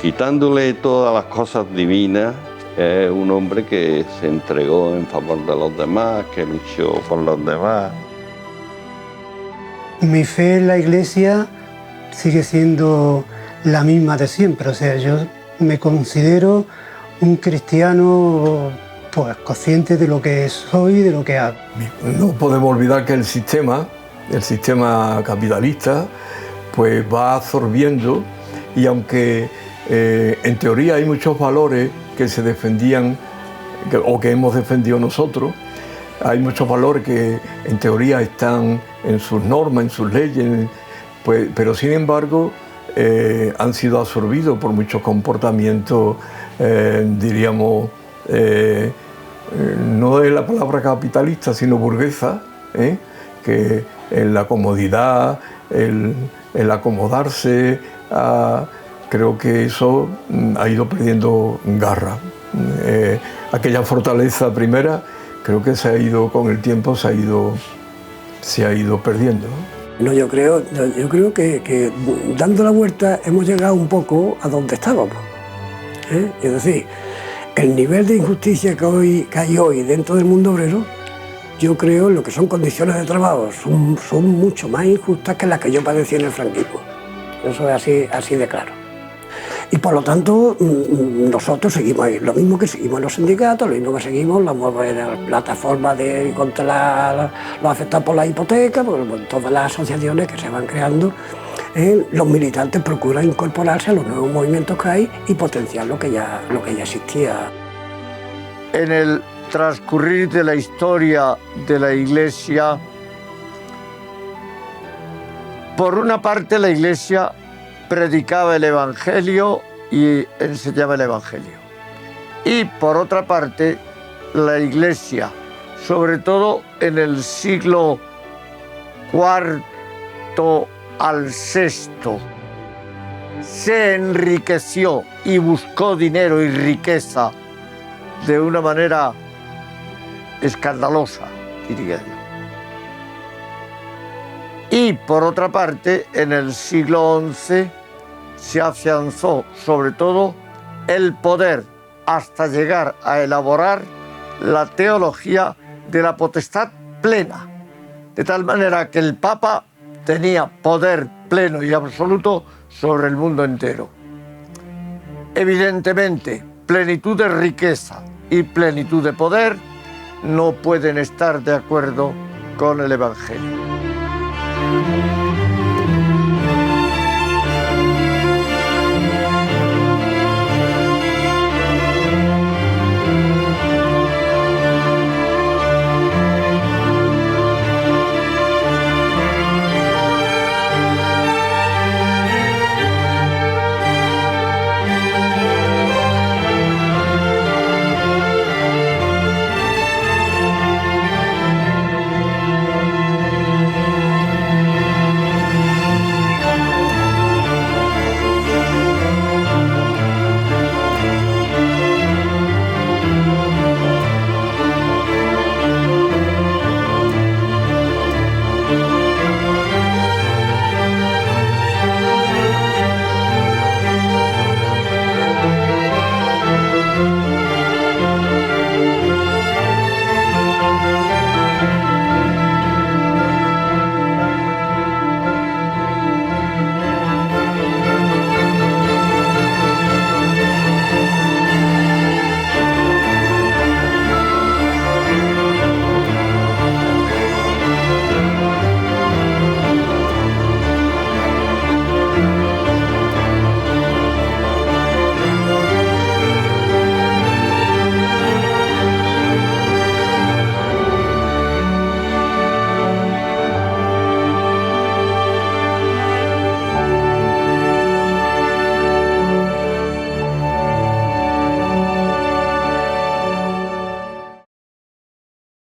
quitándole todas las cosas divinas, es un hombre que se entregó en favor de los demás, que luchó por los demás. Mi fe en la Iglesia sigue siendo la misma de siempre. O sea, yo me considero un cristiano pues consciente de lo que soy y de lo que hago. No podemos olvidar que el sistema capitalista, pues va absorbiendo, y aunque en teoría hay muchos valores que se defendían o que hemos defendido nosotros, hay muchos valores que en teoría están en sus normas, en sus leyes, pues, pero sin embargo han sido absorbidos por muchos comportamientos, diríamos, no es la palabra capitalista, sino burguesa, que en la comodidad, el acomodarse, creo que eso ha ido perdiendo garra. aquella fortaleza primera, creo que se ha ido, con el tiempo, se ha ido perdiendo, ¿no? No, yo creo que dando la vuelta hemos llegado un poco a donde estábamos. Es decir, el nivel de injusticia que hay hoy dentro del mundo obrero, yo creo lo que son condiciones de trabajo son mucho más injustas que las que yo padecí en el franquismo. Eso es así de claro. Y por lo tanto, nosotros seguimos ahí, lo mismo que seguimos en los sindicatos, lo mismo que seguimos en las plataformas contra los afectados por la hipoteca, todas las asociaciones que se van creando. Los militantes procuran incorporarse a los nuevos movimientos que hay y potenciar lo que ya existía. En el transcurrir de la historia de la Iglesia, por una parte la Iglesia predicaba el Evangelio y enseñaba el Evangelio. Y por otra parte, la Iglesia, sobre todo en el siglo IV al VI, se enriqueció y buscó dinero y riqueza de una manera escandalosa, diría yo. Y por otra parte, en el siglo XI se afianzó sobre todo el poder hasta llegar a elaborar la teología de la potestad plena, de tal manera que el Papa tenía poder pleno y absoluto sobre el mundo entero. Evidentemente, plenitud de riqueza y plenitud de poder no pueden estar de acuerdo con el Evangelio.